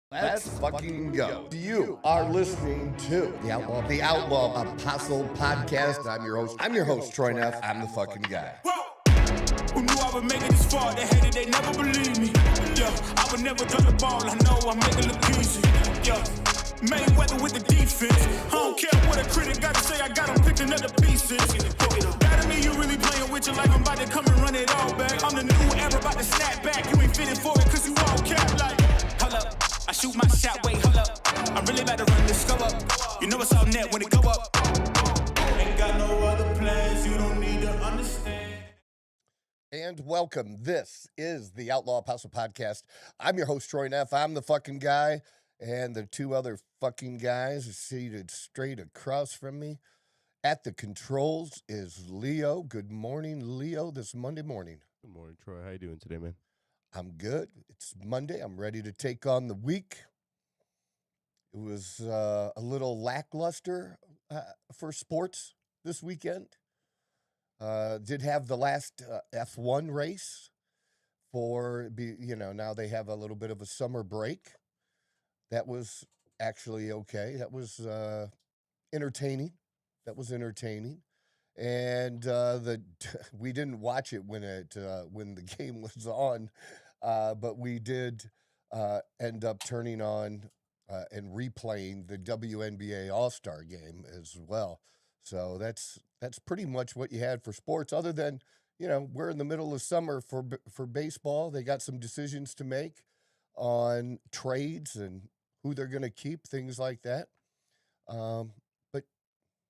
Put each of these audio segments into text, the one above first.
Let's fucking go. You are listening to the Outlaw Apostle Podcast. I'm your host, Troy Neff. I'm the fucking guy. Who knew I would make it this far? They hated, they never believe me. Yeah, I would never drop the ball. I know I'm making it look easy. Yeah, Mayweather with the defense. I don't care what a critic got to say. I got them picking up the pieces. That to me, you really playing with your life. I'm about to come and run it all back. I'm the new era, about to snap back. You ain't fitted for it, cause you all cap like. Hold up, I shoot my shot, wait, hold up. I'm really about to run this go up. You know it's all net when it go up. Ain't got no other plans, you don't need to understand. And welcome. This is the Outlaw Apostle Podcast. I'm your host, Troy Neff. I'm the fucking guy. And the two other fucking guys are seated straight across from me. At the controls is Leo. Good morning, Leo, this Monday morning. Good morning, Troy. How you doing today, man? I'm good. It's Monday. I'm ready to take on the week. It was a little lackluster for sports this weekend. Did have the last F1 race now they have a little bit of a summer break. That was actually okay. That was entertaining. And we didn't watch it when the game was on, but we did end up turning on and replaying the WNBA All-Star game as well. So that's pretty much what you had for sports, other than, we're in the middle of summer for baseball. They got some decisions to make on trades and who they're going to keep, things like that. But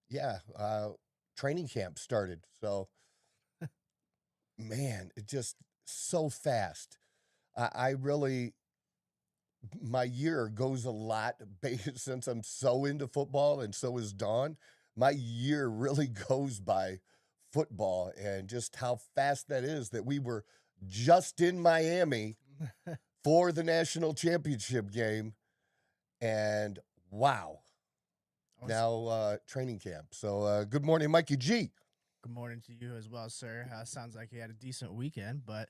yeah, training camp started. So, man, it just so fast. My year goes a lot since I'm so into football, and so is Dawn. My year really goes by football and just how fast that is, that we were just in Miami for the national championship game. And wow, now training camp. So good morning, Mikey G. Good morning to you as well, sir. Sounds like you had a decent weekend, but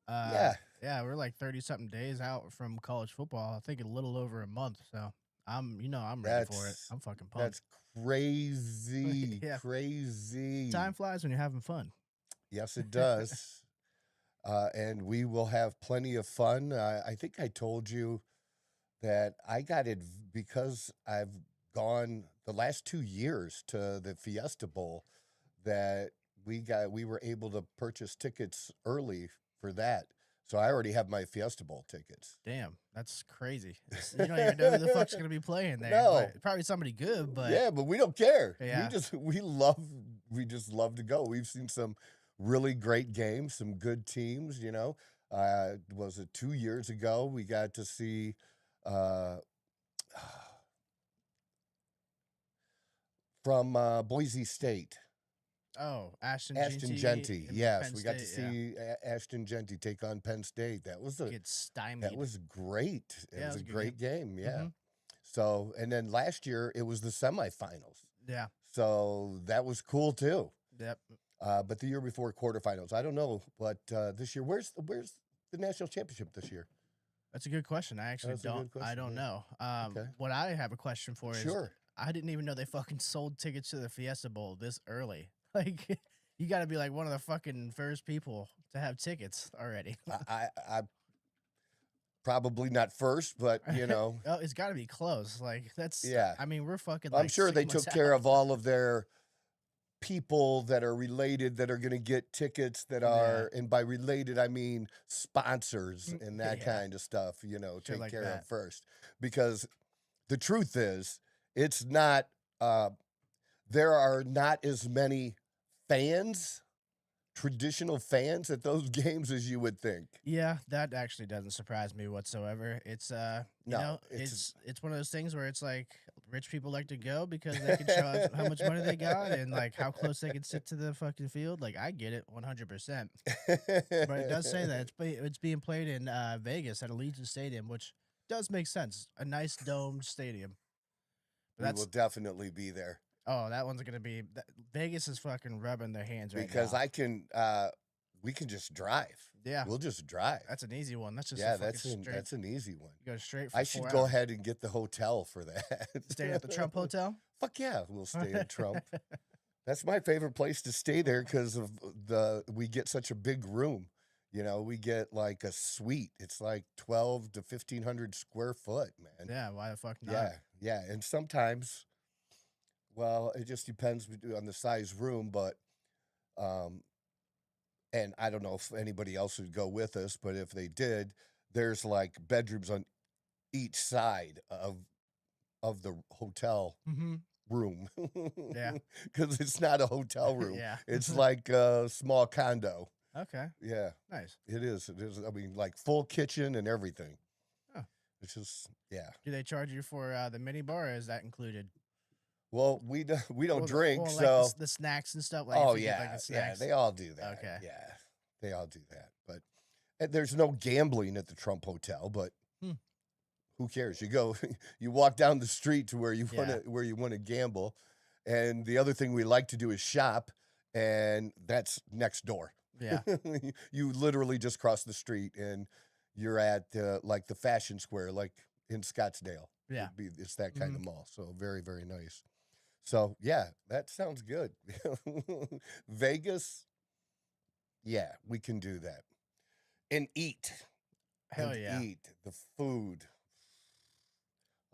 yeah, we're like 30-something days out from college football. I think a little over a month. So I'm ready for it. I'm fucking pumped. That's crazy, Yeah. crazy. Time flies when you're having fun. Yes, it does. And we will have plenty of fun. I think I told you that I got it because I've gone the last 2 years to the Fiesta Bowl, that we were able to purchase tickets early for that. So I already have my Fiesta Bowl tickets. Damn, that's crazy. You don't even know who the fuck's gonna be playing there. No. Probably somebody good, but yeah, but we don't care. Yeah. We just love to go. We've seen some really great games, some good teams. Was it 2 years ago we got to see from Boise State. Oh, Ashton Genty. Yes, Penn we got to State, see Ashton Genty take on Penn State. That was get stymied. that was great. It was a great game. Yeah. Mhm. So, and then last year it was the semifinals. Yeah. So that was cool too. Yep. But the year before, quarterfinals. I don't know, but this year, where's the national championship this year? That's a good question. I actually That's a good question, I don't yeah. know. Okay. What I have a question for is, Sure. I didn't even know they fucking sold tickets to the Fiesta Bowl this early. Like, you got to be like one of the fucking first people to have tickets already. I probably not first, but Oh, it's got to be close. Like, that's, Yeah. I mean, we're fucking. I'm like, sure 6 they months took care out. of all of their people that are related, that are going to get tickets that are, and by related I mean sponsors and that Yeah. kind of stuff. Take like care that. of first, because the truth is, it's not. There are not as many traditional fans at those games as you would think. Yeah, that actually doesn't surprise me whatsoever. It's No, it's one of those things where it's like rich people like to go because they can show us how much money they got and like how close they can sit to the fucking field. Like, I get it 100%. But it does say that it's being played in Vegas at Allegiant Stadium, which does make sense. A nice domed stadium. We will definitely be there. Oh, that one's gonna be Vegas is fucking rubbing their hands right Because now. I can we can just drive. Yeah. We'll just drive. That's an easy one. That's just Yeah, a fucking straight. that's an easy one. You go straight for I should 4 go hours. ahead and get the hotel for that. Stay at the Trump Hotel? Fuck yeah, we'll stay at Trump. That's my favorite place to stay there because of we get such a big room. You know, we get like a suite. It's like 12 to 1,500 square foot, man. Yeah, why the fuck not? Yeah. And sometimes, well, it just depends on the size room, but, and I don't know if anybody else would go with us, but if they did, there's like bedrooms on each side of the hotel room. Yeah. Because it's not a hotel room. Yeah. It's like a small condo. Okay. Yeah. Nice. It is. I mean, like full kitchen and everything. Oh. It's just, yeah. Do they charge you for the mini bar, or is that included? Well, we don't drink, like so the snacks and stuff. Like oh if you get, like, yeah, the yeah, snacks. they all do that. Okay. Yeah, they all do that. But there's no gambling at the Trump Hotel. But who cares? You go, you walk down the street to where you want to gamble, and the other thing we like to do is shop, and that's next door. Yeah. You literally just cross the street, and you're at like the Fashion Square, like in Scottsdale. Yeah. It's that kind of mall. So very, very nice. So yeah, that sounds good. Vegas, yeah, we can do that. And eat. Hell yeah. Eat the food.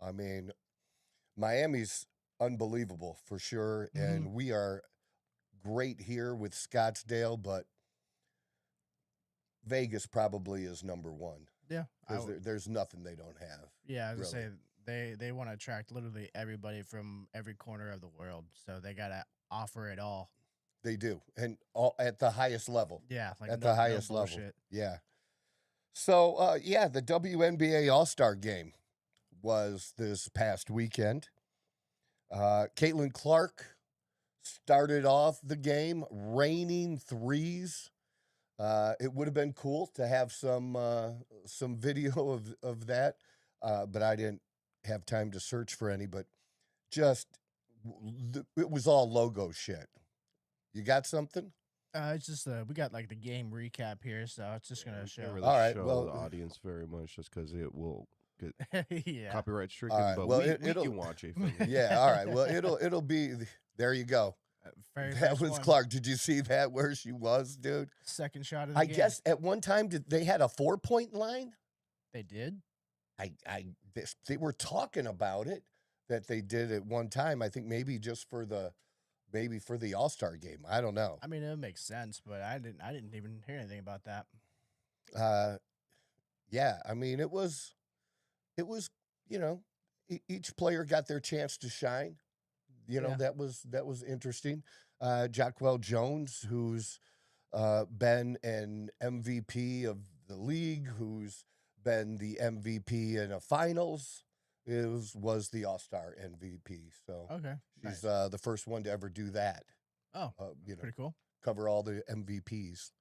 I mean, Miami's unbelievable for sure. And we are great here with Scottsdale, but Vegas probably is number one. Yeah. Because there's nothing they don't have. Yeah, I was really. gonna say they want to attract literally everybody from every corner of the world, so they gotta offer it all. They do, and all at the highest level. Yeah, like At no, the highest no level. bullshit. Yeah. So yeah, the WNBA All-Star game was this past weekend. Caitlin Clark started off the game raining threes. It would have been cool to have some video of that, but I didn't have time to search for any. But just it was all logo shit. You got something? It's just we got like the game recap here, so it's just gonna show. Really All right, show well, the audience very much just because it will get Yeah. copyright stricken. All right, But well, we it'll- can watch it. Yeah. All right. Well, it'll be. There you go. Very That first was one. Clark. Did you see that where she was, dude? Second shot of the I game. guess at one time they had a 4-point line. they did. They were talking about it that they did at one time. I think maybe just for the All-Star game. I don't know. I mean, it makes sense, but I didn't even hear anything about that. Yeah. I mean, it was each player got their chance to shine. Yeah. That was interesting. Jacquel Jones, who's been an MVP of the league, who's been the MVP in a finals, was the All-Star MVP. So Okay. she's Nice. the first one to ever do that. Oh, pretty cool. Cover all the MVPs.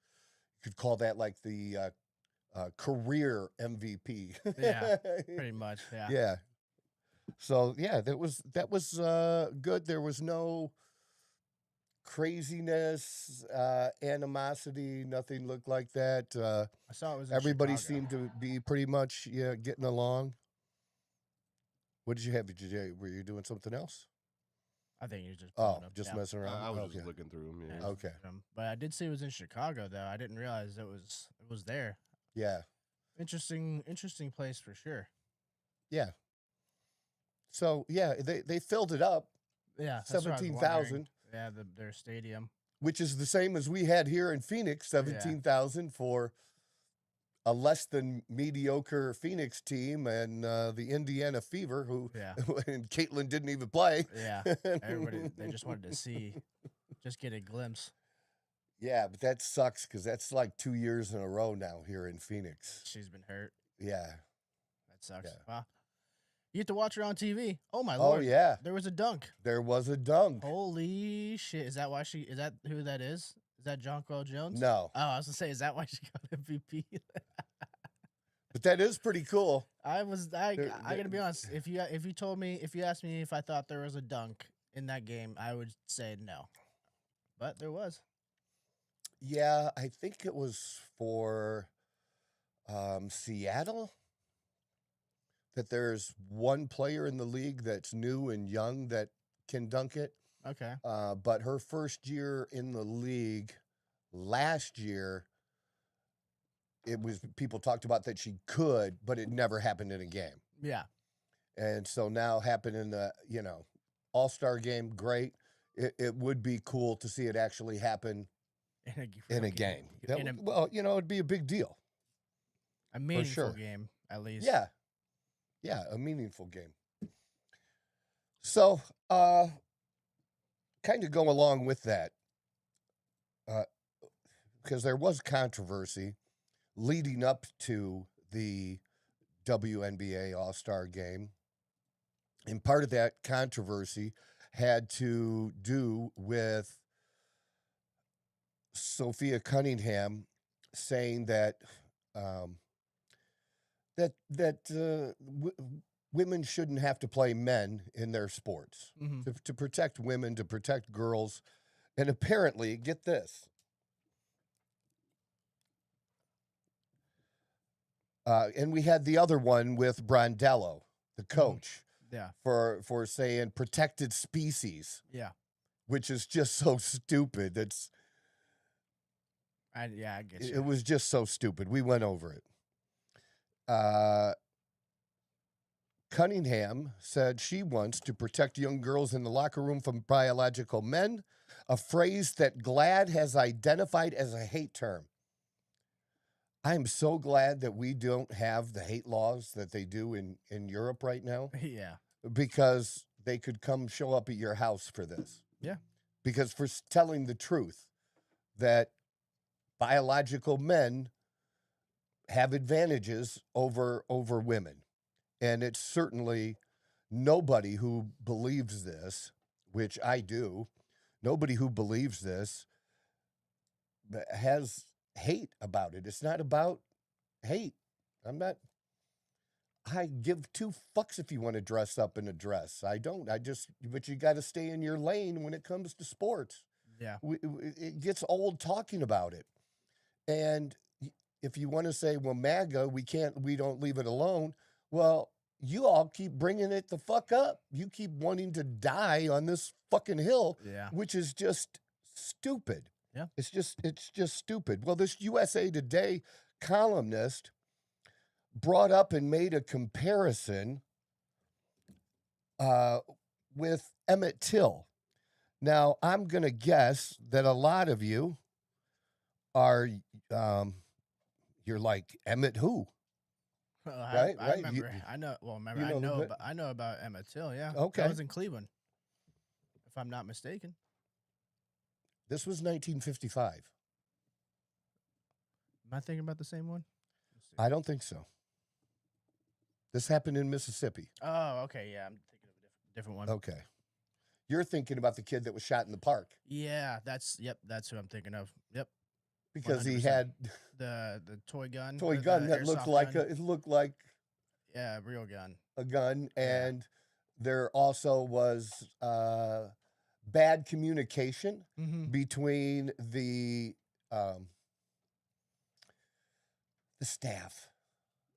You could call that like the career MVP. Yeah, pretty much. Yeah. Yeah. So yeah, that was good. There was no craziness, animosity. Nothing looked like that. I saw it was in Everybody Chicago. seemed to be pretty much getting along. What did you have? Were you doing something else? I think you're just Oh, pulling up, just yeah. messing around. I was Okay. just looking through them. Yeah. Okay. But I did see it was in Chicago though. I didn't realize it was there. Yeah. Interesting place for sure. Yeah. So yeah, they filled it up, Yeah, that's what I was 17,000. wondering. Yeah, their stadium. which is the same as we had here in Phoenix, 17,000 for a less than mediocre Phoenix team, and the Indiana Fever, who and Caitlin didn't even play. Yeah, everybody they just wanted to just get a glimpse. Yeah, but that sucks because that's like 2 years in a row now here in Phoenix. She's been hurt. Yeah. That sucks. Yeah. Wow. You get to watch her on TV. Oh my Oh lord. yeah. There was a dunk. There was a dunk. Holy shit. Is that who that is? Is that Jonquel Jones? No. Oh, I was gonna say, is that why she got MVP? But that is pretty cool. I gotta be honest. If you asked me if I thought there was a dunk in that game, I would say no. But there was. Yeah, I think it was for Seattle that there's one player in the league that's new and young that can dunk it. Okay. But her first year in the league last year, it was people talked about that she could, but it never happened in a game. Yeah. And so now happened in the, All-Star game, great. It would be cool to see it actually happen in a game. It'd be a big deal. A meaningful sure. game, at least. Yeah. Yeah, a meaningful game. So, kind of go along with that, because there was controversy leading up to the WNBA All-Star game. And part of that controversy had to do with Sophia Cunningham saying that women shouldn't have to play men in their sports, to protect women, to protect girls. And apparently, get this, and we had the other one with Brondello, the coach, for saying protected species, which is just so stupid. I get you. It was just so stupid. We went over it. Cunningham said she wants to protect young girls in the locker room from biological men, a phrase that GLAAD has identified as a hate term. I'm so glad that we don't have the hate laws that they do in Europe right now. Yeah. Because they could come show up at your house for this. Yeah. Because for telling the truth that biological men have advantages over women. And it's certainly nobody who believes this, which I do, nobody who believes this has hate about it. It's not about hate. I give two fucks if you want to dress up in a dress. I don't. But you got to stay in your lane when it comes to sports. Yeah. It gets old talking about it. And if you want to say, well, MAGA, we don't leave it alone. Well, you all keep bringing it the fuck up. You keep wanting to die on this fucking hill, which is just stupid. Yeah. It's just stupid. Well, this USA Today columnist brought up and made a comparison with Emmett Till. Now, I'm going to guess that a lot of you are, you're like, Emmett who? Right. I remember. I know about Emmett Till. Yeah. Okay. That was in Cleveland, if I'm not mistaken. This was 1955. Am I thinking about the same one? I don't think so. This happened in Mississippi. Oh, okay. Yeah, I'm thinking of a different one. Okay. You're thinking about the kid that was shot in the park. Yeah, that's who I'm thinking of. Yep. Because 100%. he had the toy gun. That looked like a real gun. A gun, and there also was bad communication between the staff.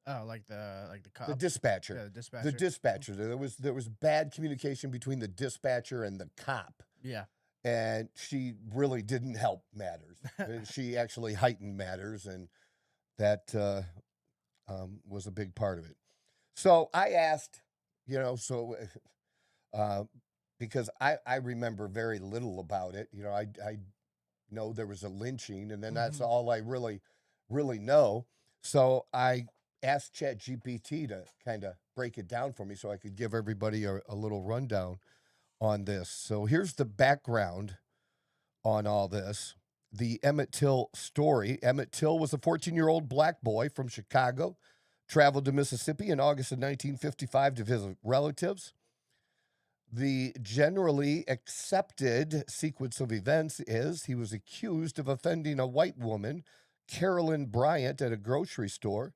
Oh, like the cop? The dispatcher. Yeah, the dispatcher. The dispatcher. There was bad communication between the dispatcher and the cop. Yeah. And she really didn't help matters. She actually heightened matters, and that was a big part of it. So I asked, because I remember very little about it. I know there was a lynching, and then that's all I really, really know. So I asked ChatGPT to kind of break it down for me so I could give everybody a little rundown on this. So here's the background on all this. The Emmett Till story. Emmett Till was a 14-year-old black boy from Chicago, traveled to Mississippi in August of 1955 to visit relatives. The generally accepted sequence of events is he was accused of offending a white woman, Carolyn Bryant, at a grocery store.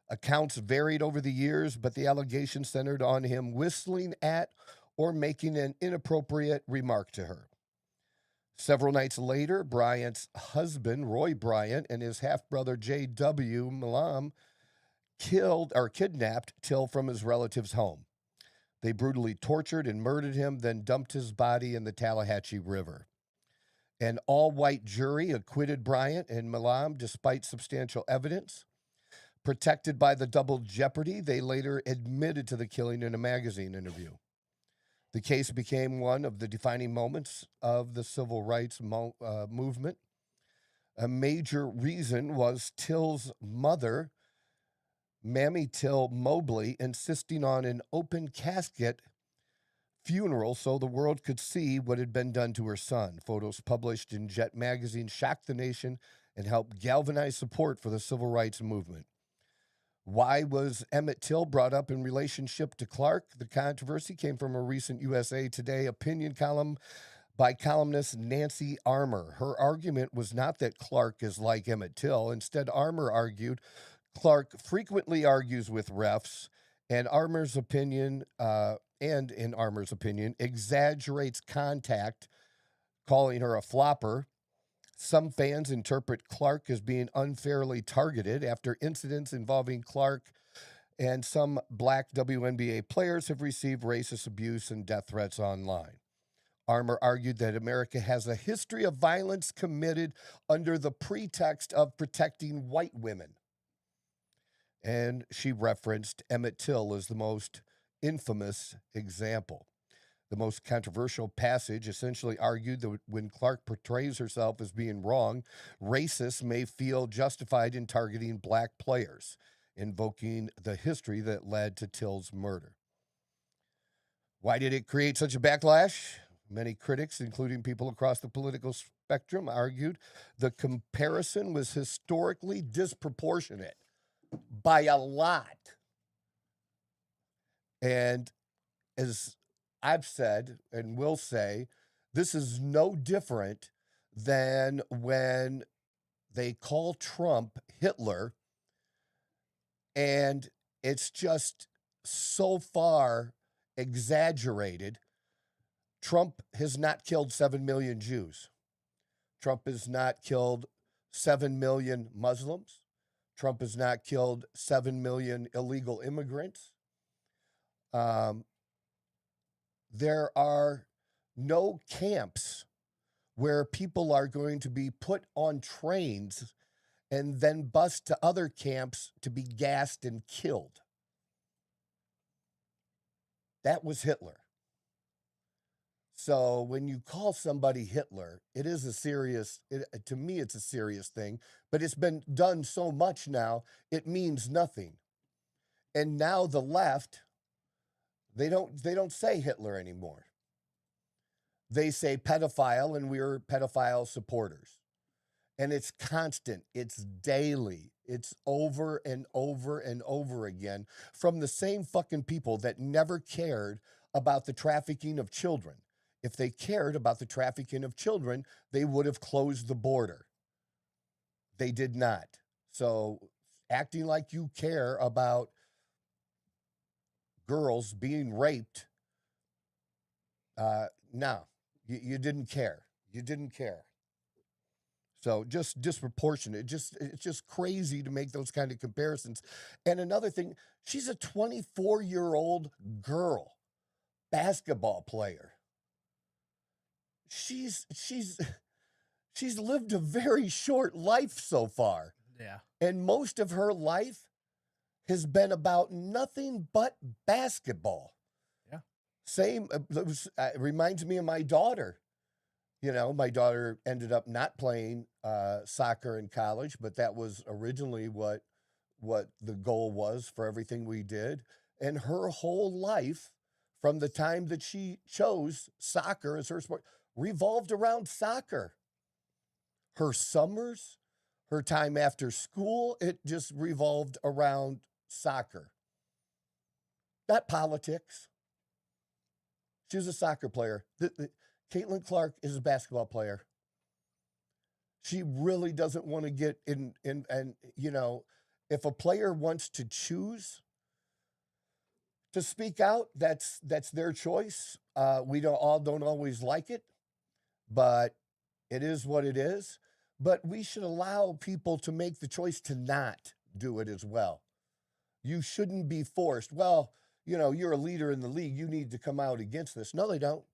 Accounts varied over the years, but the allegation centered on him whistling at or making an inappropriate remark to her. Several nights later, Bryant's husband, Roy Bryant, and his half-brother, J.W. Milam, kidnapped Till from his relative's home. They brutally tortured and murdered him, then dumped his body in the Tallahatchie River. An all-white jury acquitted Bryant and Milam despite substantial evidence. Protected by the double jeopardy, they later admitted to the killing in a magazine interview. The case became one of the defining moments of the civil rights movement. A major reason was Till's mother, Mammy Till Mobley, insisting on an open casket funeral so the world could see what had been done to her son. Photos published in Jet magazine shocked the nation and helped galvanize support for the civil rights movement. Why was Emmett Till brought up in relationship to Clark? The controversy came from a recent USA Today opinion column by columnist Nancy Armour. Her argument was not that Clark is like Emmett Till. Instead, Armour argued Clark frequently argues with refs, and in Armour's opinion, exaggerates contact, calling her a flopper. Some fans interpret Clark as being unfairly targeted after incidents involving Clark and some black WNBA players have received racist abuse and death threats online. Armour argued that America has a history of violence committed under the pretext of protecting white women. And she referenced Emmett Till as the most infamous example. The most controversial passage essentially argued that when Clark portrays herself as being wrong, racists may feel justified in targeting black players, invoking the history that led to Till's murder. Why did it create such a backlash? Many critics, including people across the political spectrum, argued the comparison was historically disproportionate by a lot. And as I've said and will say, this is no different than when they call Trump Hitler, and it's just so far exaggerated. Trump has not killed 7 million Jews. Trump has not killed 7 million Muslims. Trump has not killed 7 million illegal immigrants. There are no camps where people are going to be put on trains and then bused to other camps to be gassed and killed. That was Hitler. So when you call somebody Hitler, it is a serious, to me, it's a serious thing, but it's been done so much now, it means nothing. And now the left, they don't say Hitler anymore. They say pedophile, and we're pedophile supporters. And it's constant. It's daily. It's over and over and over again from the same fucking people that never cared about the trafficking of children. If they cared about the trafficking of children, they would have closed the border. They did not. So acting like you care about girls being raped, no, you didn't care. You didn't care. So just disproportionate. It's just crazy to make those kind of comparisons. And another thing, she's a 24-year-old girl basketball player. She's lived a very short life so far. Yeah. And most of her life has been about nothing but basketball. Yeah. Same, it reminds me of my daughter. You know, my daughter ended up not playing soccer in college, but that was originally what the goal was for everything we did. And her whole life, from the time that she chose soccer as her sport, revolved around soccer. Her summers, her time after school, it just revolved around soccer. Not politics. She was a soccer player. Caitlin Clark is a basketball player. She really doesn't want to get in, and you know, if a player wants to choose to speak out, that's their choice. We don't always like it, but It is what it is, but we should allow people to make the choice to not do it as well. You shouldn't be forced. Well, you're a leader in the league. You need to come out against this. No, they don't.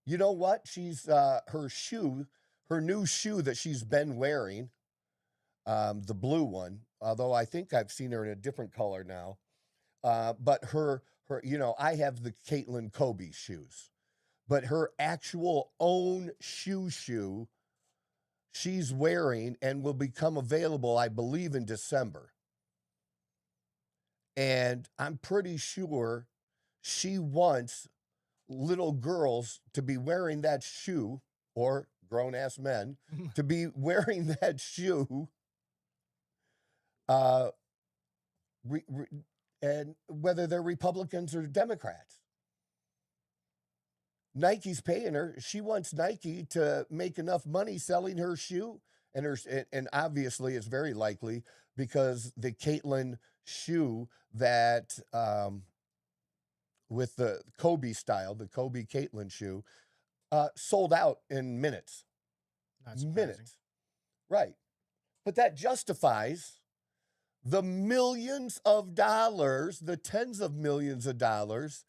You know what? She's her new shoe that she's been wearing, the blue one, although I think I've seen her in a different color now. But her, I have the Caitlin Kobe shoes, but her actual own shoe she's wearing and will become available, I believe, in December. And I'm pretty sure she wants little girls to be wearing that shoe, or grown-ass men to be wearing that shoe, and whether they're Republicans or Democrats. Nike's paying her. She wants Nike to make enough money selling her shoe, and obviously it's very likely because the Caitlin shoe that with the Kobe style, the Kobe Caitlin shoe, sold out in minutes. Minutes, right? But that justifies the millions of dollars, the tens of millions of dollars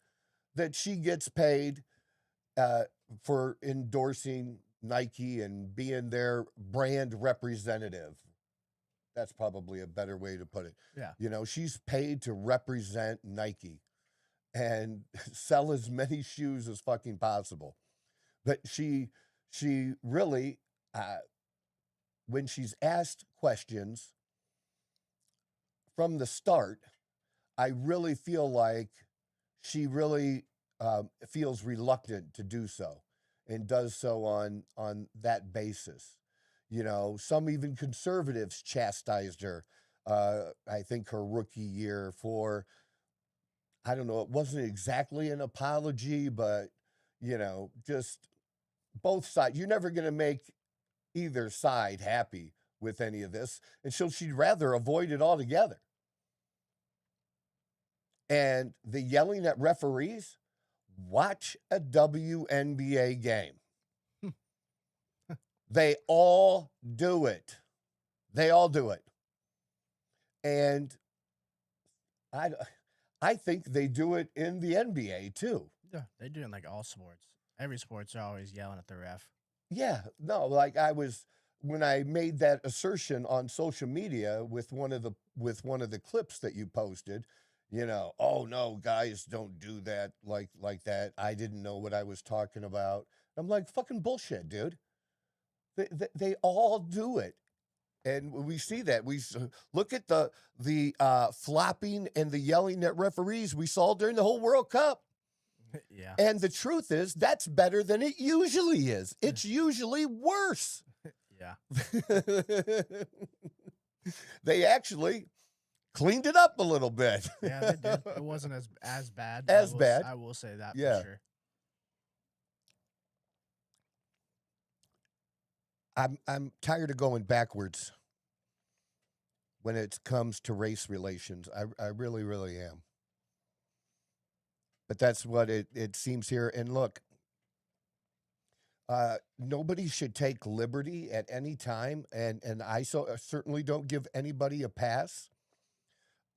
that she gets paid for endorsing Nike and being their brand representative. That's probably a better way to put it. Yeah. She's paid to represent Nike and sell as many shoes as fucking possible. But she really, when she's asked questions from the start, I really feel like she really feels reluctant to do so, and does so on that basis. Some even conservatives chastised her, I think her rookie year, for, I don't know, it wasn't exactly an apology, but, just both sides. You're never going to make either side happy with any of this. And so she'd rather avoid it altogether. And the yelling at referees, watch a WNBA game. They all do it. They all do it. And I think they do it in the NBA too. Yeah, they do it in like all sports. Every sports are always yelling at the ref. Yeah, no, like when I made that assertion on social media with one of the clips that you posted, oh no, guys don't do that like that. I didn't know what I was talking about. I'm like, fucking bullshit, dude. They all do it. And we see that. We look at the flopping and the yelling at referees we saw during the whole World Cup. Yeah. And the truth is, that's better than it usually is. It's usually worse. Yeah. They actually cleaned it up a little bit. Yeah, they did. It wasn't as bad. Bad. I will say that Yeah. for sure. I'm tired of going backwards when it comes to race relations. I really, really am. But that's what it seems here. And look, nobody should take liberty at any time, and I certainly don't give anybody a pass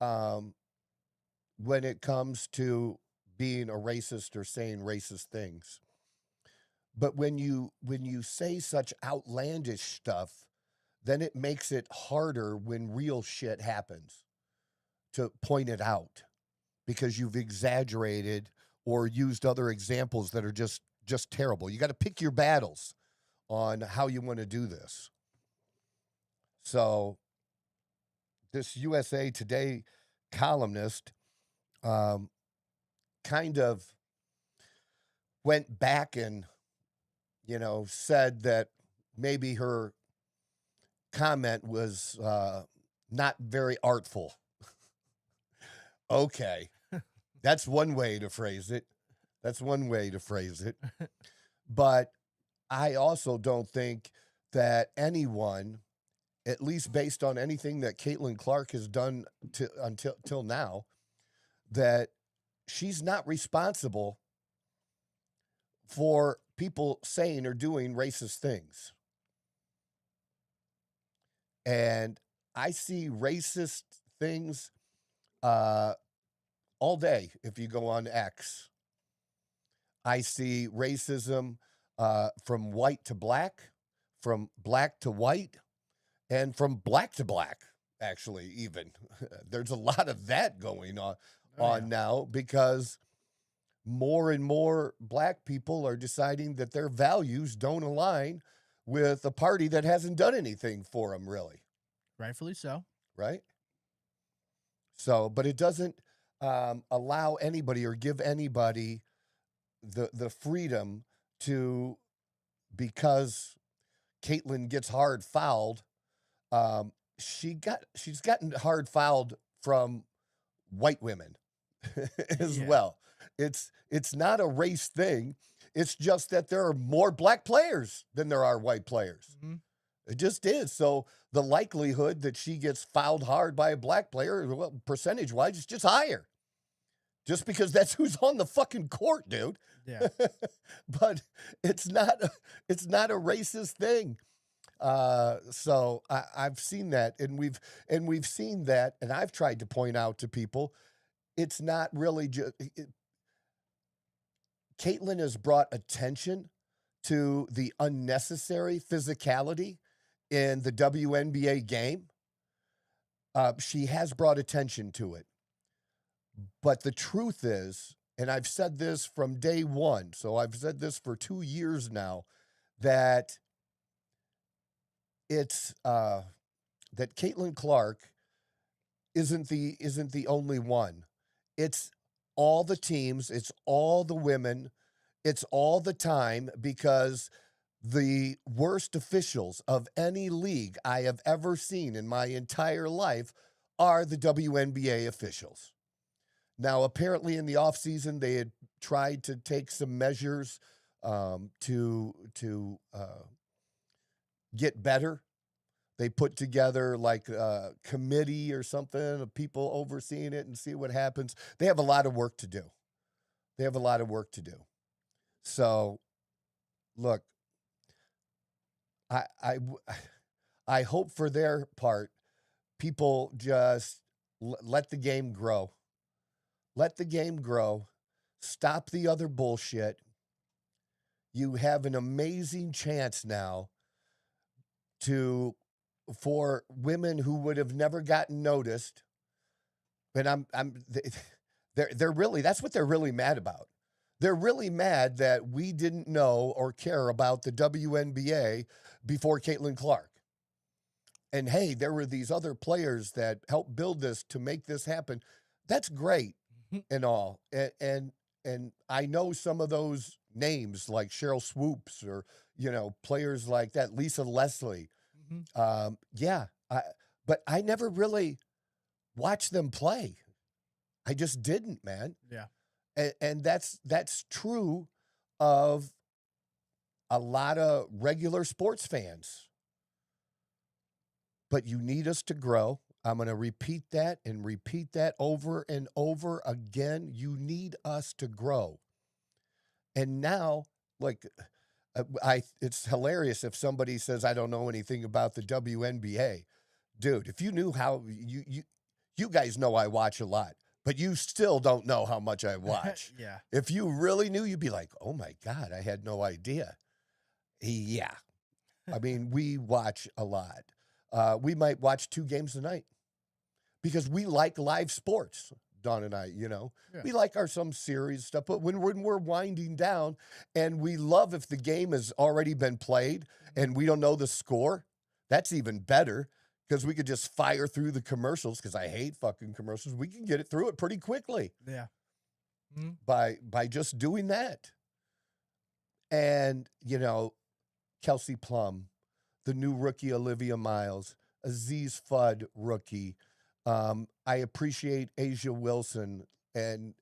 when it comes to being a racist or saying racist things. But when you say such outlandish stuff, then it makes it harder when real shit happens to point it out, because you've exaggerated or used other examples that are just terrible. You got to pick your battles on how you want to do this. So this USA Today columnist kind of went back and said that maybe her comment was not very artful. Okay. That's one way to phrase it. But I also don't think that anyone, at least based on anything that Caitlin Clark has done until now, that she's not responsible for people saying or doing racist things. And I see racist things all day if you go on X. I see racism from white to black, from black to white, and from black to black, actually, even. There's a lot of that going on now because more and more black people are deciding that their values don't align with a party that hasn't done anything for them, really. Rightfully so. Right? So, but it doesn't allow anybody or give anybody the freedom to, because Caitlyn gets hard fouled, she's gotten hard fouled from white women as well. It's not a race thing. It's just that there are more black players than there are white players. Mm-hmm. It just is. So the likelihood that she gets fouled hard by a black player, well, percentage-wise, is just higher. Just because that's who's on the fucking court, dude. Yeah. But it's not a racist thing. So I've seen that, and we've seen that, and I've tried to point out to people, it's not really just. Caitlyn has brought attention to the unnecessary physicality in the WNBA game. She has brought attention to it. But the truth is, and I've said this from day one, so I've said this for 2 years now, that it's that Caitlin Clark isn't the only one. It's all the teams, it's all the women, it's all the time, because the worst officials of any league I have ever seen in my entire life are the WNBA officials. Now, apparently in the offseason, they had tried to take some measures to get better. They put together like a committee or something of people overseeing it and see what happens. They have a lot of work to do. So, look, I hope for their part, people just let the game grow. Let the game grow. Stop the other bullshit. You have an amazing chance now for women who would have never gotten noticed. And they're really, that's what they're really mad about. They're really mad that we didn't know or care about the WNBA before Caitlin Clark. And hey, there were these other players that helped build this to make this happen. That's great and all. And I know some of those names like Cheryl Swoops or, players like that, Lisa Leslie. But I never really watched them play. I just didn't, man. Yeah. And that's true of a lot of regular sports fans. But you need us to grow. I'm going to repeat that over and over again. You need us to grow. And now, like, it's hilarious if somebody says, I don't know anything about the WNBA. Dude, if you knew how, you guys know I watch a lot, but you still don't know how much I watch. Yeah. If you really knew, you'd be like, oh my God, I had no idea. Yeah. I mean, we watch a lot. We might watch 2 games a night because we like live sports, Dawn and I, Yeah. We like some series stuff, but when we're winding down and we love if the game has already been played and we don't know the score, that's even better because we could just fire through the commercials because I hate fucking commercials. We can get it through it pretty quickly. Yeah. By just doing that. And, Kelsey Plum, the new rookie Olivia Miles, Aziz Fudd rookie. I appreciate Asia Wilson and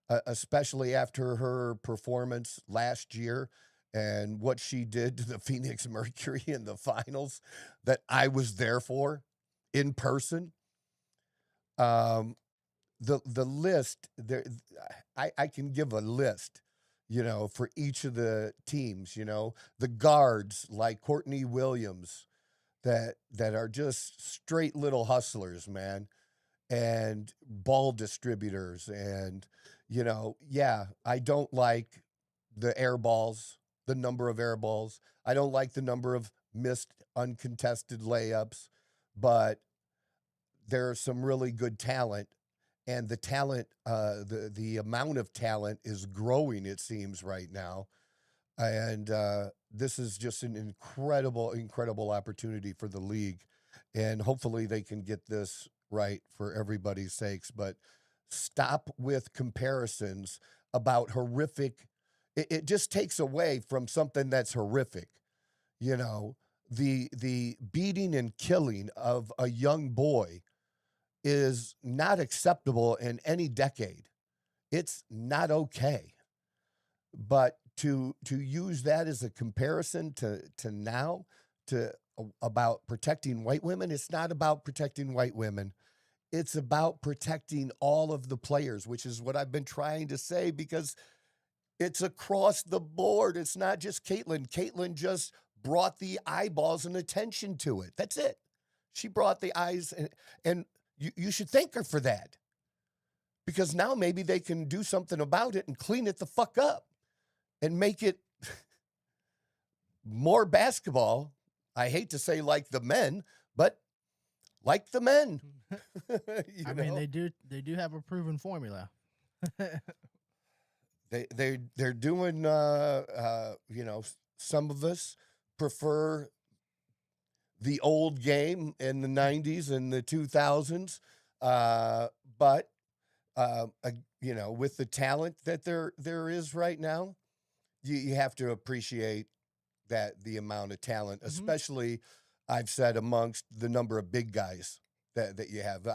especially after her performance last year and what she did to the Phoenix Mercury in the finals that I was there for in person. The list there, I can give a list. for each of the teams, the guards like Courtney Williams that are just straight little hustlers, man, and ball distributors. And, I don't like the air balls, the number of air balls. I don't like the number of missed uncontested layups, but there's some really good talent. And the talent, the amount of talent is growing, it seems, right now. And this is just an incredible opportunity for the league. And hopefully they can get this right for everybody's sakes. But stop with comparisons about horrific. It just takes away from something that's horrific. The beating and killing of a young boy is not acceptable in any decade. It's not okay. But to use that as a comparison to now, about protecting white women, it's not about protecting white women. It's about protecting all of the players, which is what I've been trying to say, because it's across the board. It's not just Caitlin. Caitlin just brought the eyeballs and attention to it. That's it. She brought the eyes, and you should thank her for that, because now maybe they can do something about it and clean it the fuck up and make it more basketball. I hate to say like the men, but like the men. I mean, they do have a proven formula. They're doing, some of us prefer the old game in the 90s and the 2000s. But, with the talent that there is right now, you have to appreciate that the amount of talent, especially, I've said, amongst the number of big guys that you have.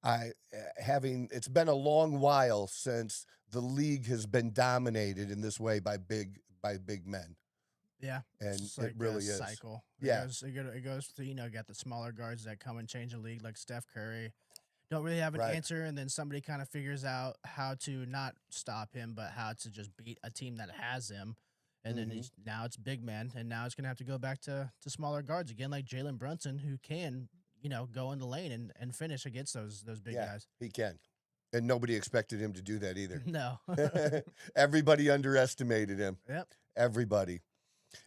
It's been a long while since the league has been dominated in this way by big men. Yeah, and it's like it really is. Cycle. Yeah, it goes to got the smaller guards that come and change the league, like Steph Curry. Don't really have an answer, and then somebody kind of figures out how to not stop him, but how to just beat a team that has him. And then now it's big men, and now it's gonna have to go back to smaller guards again, like Jalen Brunson, who can go in the lane and finish against those big guys. He can. And nobody expected him to do that either. No. Everybody underestimated him. Yep. Everybody.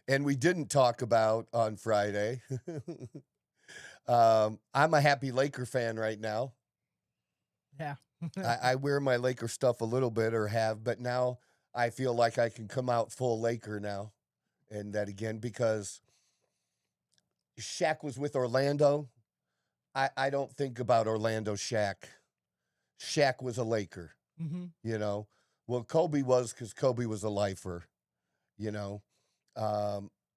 And we didn't talk about on Friday. I'm a happy Laker fan right now. Yeah. I wear my Laker stuff a little bit, or have, but now I feel like I can come out full Laker now. And that again, because Shaq was with Orlando. I don't think about Orlando Shaq. Shaq was a Laker, Well, Kobe was, because Kobe was a lifer,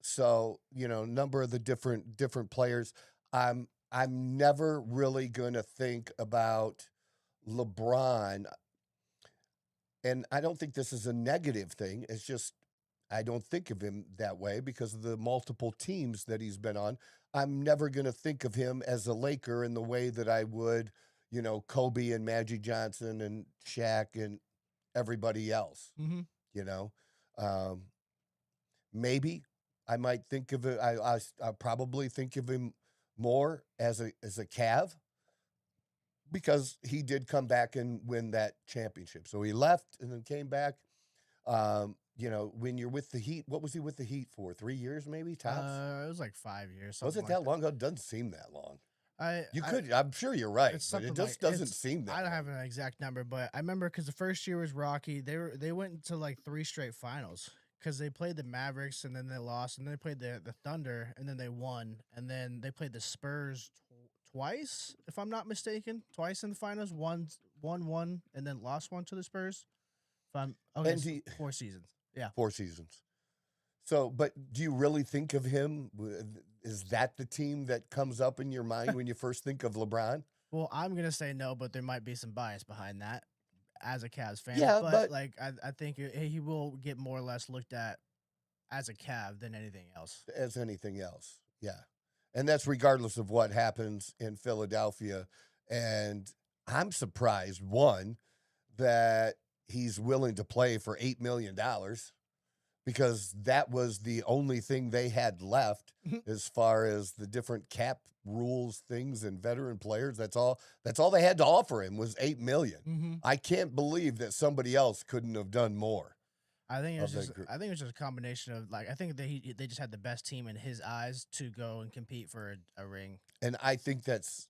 So, number of the different players. I'm never really going to think about LeBron. And I don't think this is a negative thing. It's just, I don't think of him that way because of the multiple teams that he's been on. I'm never going to think of him as a Laker in the way that I would, Kobe and Magic Johnson and Shaq and everybody else, Maybe I might think of it. I probably think of him more as a Cav, because he did come back and win that championship. So he left and then came back. When you're with the Heat, what was he with the Heat for? 3 years, maybe tops? It was like 5 years. Was it that long ago? It doesn't seem that long. I'm sure you're right, but it just doesn't seem that. I don't have long. an exact number, but I remember because the first year was rocky. They went into like 3 straight finals because they played the Mavericks and then they lost, and then they played the Thunder and then they won, and then they played the Spurs twice, if I'm not mistaken, twice in the finals. Won one and then lost one to the Spurs. 4 seasons. Yeah, 4 seasons. So, but do you really think of him? Is that the team that comes up in your mind when you first think of LeBron? Well, I'm going to say no, but there might be some bias behind that as a Cavs fan. Yeah, but like, I think he will get more or less looked at as a Cav than anything else. As anything else, yeah. And that's regardless of what happens in Philadelphia. And I'm surprised, one, that he's willing to play for $8 million because that was the only thing they had left as far as the different cap rules, things, and veteran players. That's all they had to offer him was $8 million. Mm-hmm. I can't believe that somebody else couldn't have done more. I think it was just a combination of I think that they just had the best team in his eyes to go and compete for a ring. And I think that's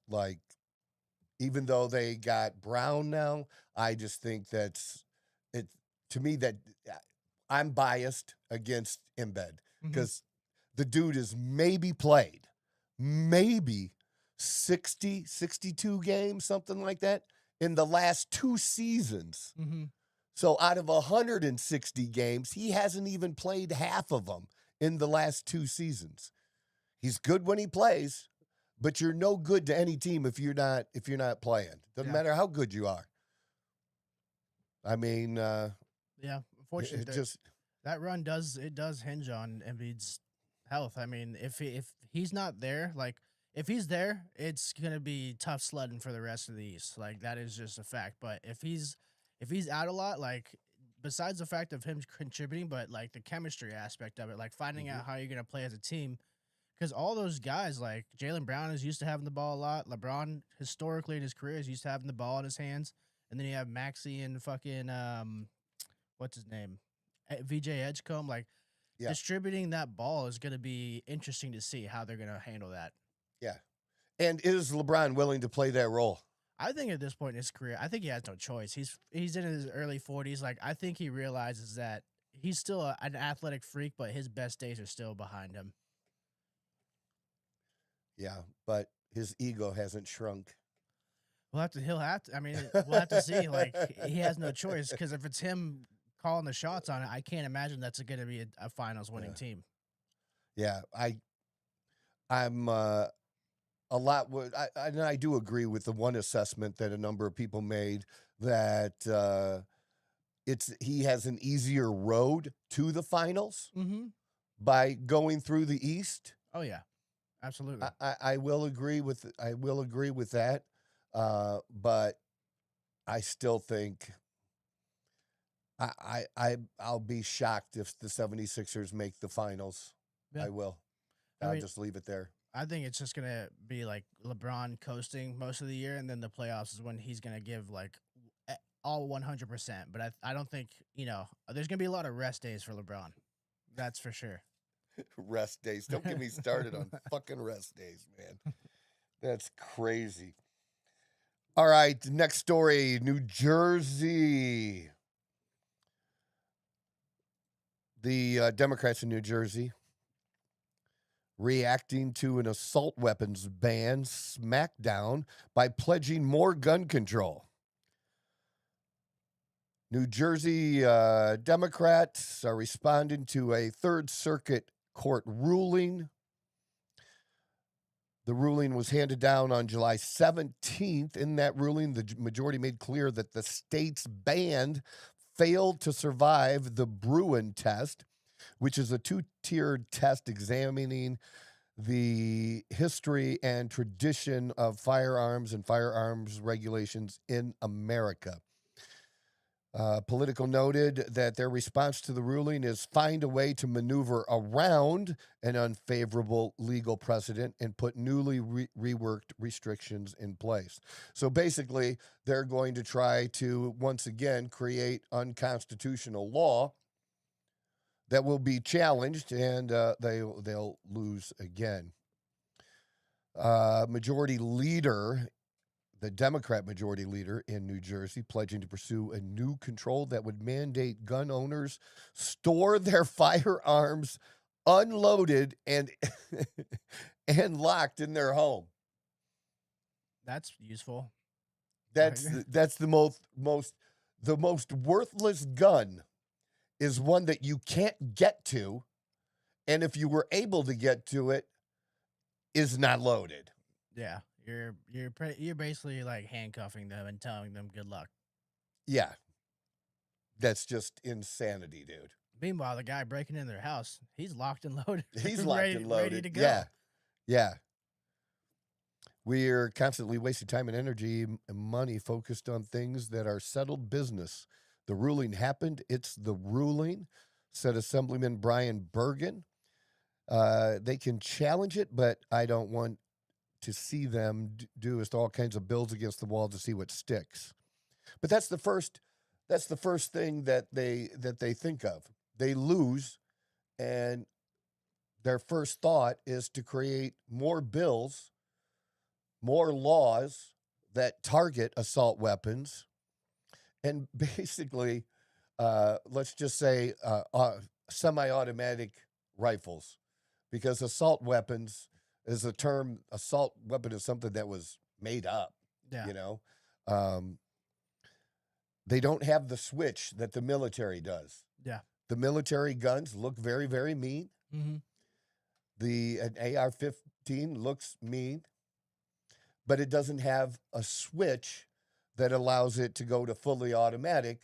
even though they got Brown now, I just think that's it. To me, that I'm biased against Embed because the dude has maybe played 60, 62 games, something like that, in the last 2 seasons. Mm-hmm. So out of 160 games, he hasn't even played half of them in the last 2 seasons. He's good when he plays, but you're no good to any team if you're not playing. Doesn't matter how good you are. I mean, unfortunately, that run does hinge on Embiid's health. I mean, if he's not there, if he's there, it's gonna be tough sledding for the rest of the East. That is just a fact. But if he's out a lot, besides the fact of him contributing, but the chemistry aspect of it, finding out how you're gonna play as a team. Because all those guys, Jaylen Brown is used to having the ball a lot. LeBron, historically in his career, is used to having the ball in his hands. And then you have Maxey and fucking, what's his name? VJ Edgecombe. Distributing that ball is going to be interesting to see how they're going to handle that. Yeah. And is LeBron willing to play that role? I think at this point in his career, I think he has no choice. He's in his early 40s. I think he realizes that he's still an athletic freak, but his best days are still behind him. Yeah, but his ego hasn't shrunk. We'll have to see. He has no choice because if it's him calling the shots on it, I can't imagine that's going to be a finals winning team. Yeah, I'm a lot. I do agree with the one assessment that a number of people made that he has an easier road to the finals by going through the East. Oh yeah. Absolutely. I will agree with that. But I still think I'll be shocked if the 76ers make the finals. Yeah. I will. I'll just leave it there. I think it's just going to be LeBron coasting most of the year, and then the playoffs is when he's going to give all 100%. But I don't think, there's going to be a lot of rest days for LeBron. That's for sure. Rest days. Don't get me started on fucking rest days, man. That's crazy. All right, next story, New Jersey. The Democrats in New Jersey reacting to an assault weapons ban smackdown by pledging more gun control. New Jersey Democrats are responding to a Third Circuit Court ruling. The ruling was handed down on July 17th. In that ruling, the majority made clear that the state's ban failed to survive the Bruin test, which is a 2-tiered test examining the history and tradition of firearms and firearms regulations in America. Politico noted that their response to the ruling is find a way to maneuver around an unfavorable legal precedent and put newly reworked restrictions in place. So basically, they're going to try to, once again, create unconstitutional law that will be challenged, and they'll lose again. Majority leader, the Democrat majority leader in New Jersey, pledging to pursue a new control that would mandate gun owners store their firearms unloaded and and locked in their home. That's useful. That's the most worthless gun is one that you can't get to, and if you were able to get to it, is not loaded. Yeah. You're basically handcuffing them and telling them good luck. Yeah. That's just insanity, dude. Meanwhile, the guy breaking in their house, he's locked and loaded. He's locked and loaded. Ready to go. Yeah. Yeah. We're constantly wasting time and energy and money focused on things that are settled business. The ruling happened. It's the ruling, said Assemblyman Brian Bergen. They can challenge it, but I don't want to see them do is all kinds of bills against the wall to see what sticks. But that's the first thing that they think of. They lose, and their first thought is to create more bills, more laws that target assault weapons, and basically, let's just say semi-automatic rifles, because assault weapons is a term. Assault weapon is something that was made up. Yeah. You know, they don't have the switch that the military does. Yeah. The military guns look very, very mean. Mm-hmm. An AR-15 looks mean, but it doesn't have a switch that allows it to go to fully automatic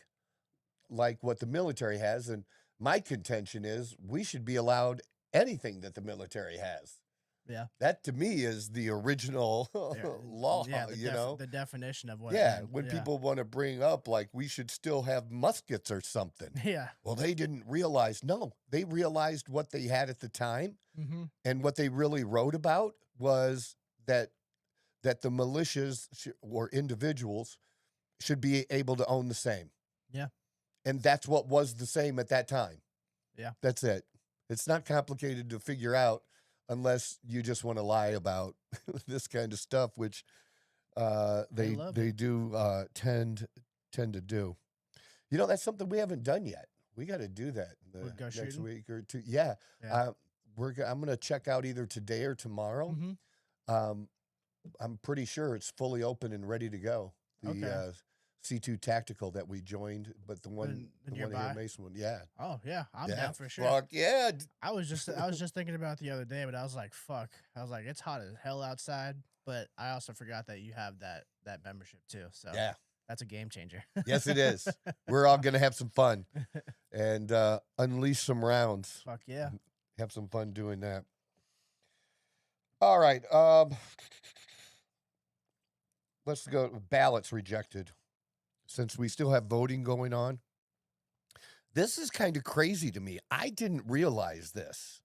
like what the military has. And my contention is we should be allowed anything that the military has. Yeah. That to me is the original law, Yeah, the definition of what. When people want to bring up like we should still have muskets or something. Yeah. Well, they didn't realize. No, they realized what they had at the time. Mm-hmm. And what they really wrote about was that the militias or individuals should be able to own the same. Yeah. And that's what was the same at that time. Yeah. That's it. It's not complicated to figure out unless you just want to lie about this kind of stuff, which they do tend to do. You know, that's something we haven't done yet. We got to do that next shooting? week or two. Yeah. I'm going to check out either today or tomorrow. Mm-hmm. I'm pretty sure it's fully open and ready to go. The C2 Tactical that we joined, but the one here in Mason one, yeah. Oh yeah, I'm down for sure. Fuck yeah! I was just thinking about it the other day, but I was like, fuck. I was like, it's hot as hell outside, but I also forgot that you have that membership too. So yeah, that's a game changer. Yes, it is. We're all gonna have some fun and unleash some rounds. Fuck yeah, have some fun doing that. All right, let's go. Ballots rejected. Since we still have voting going on. This is kind of crazy to me. I didn't realize this,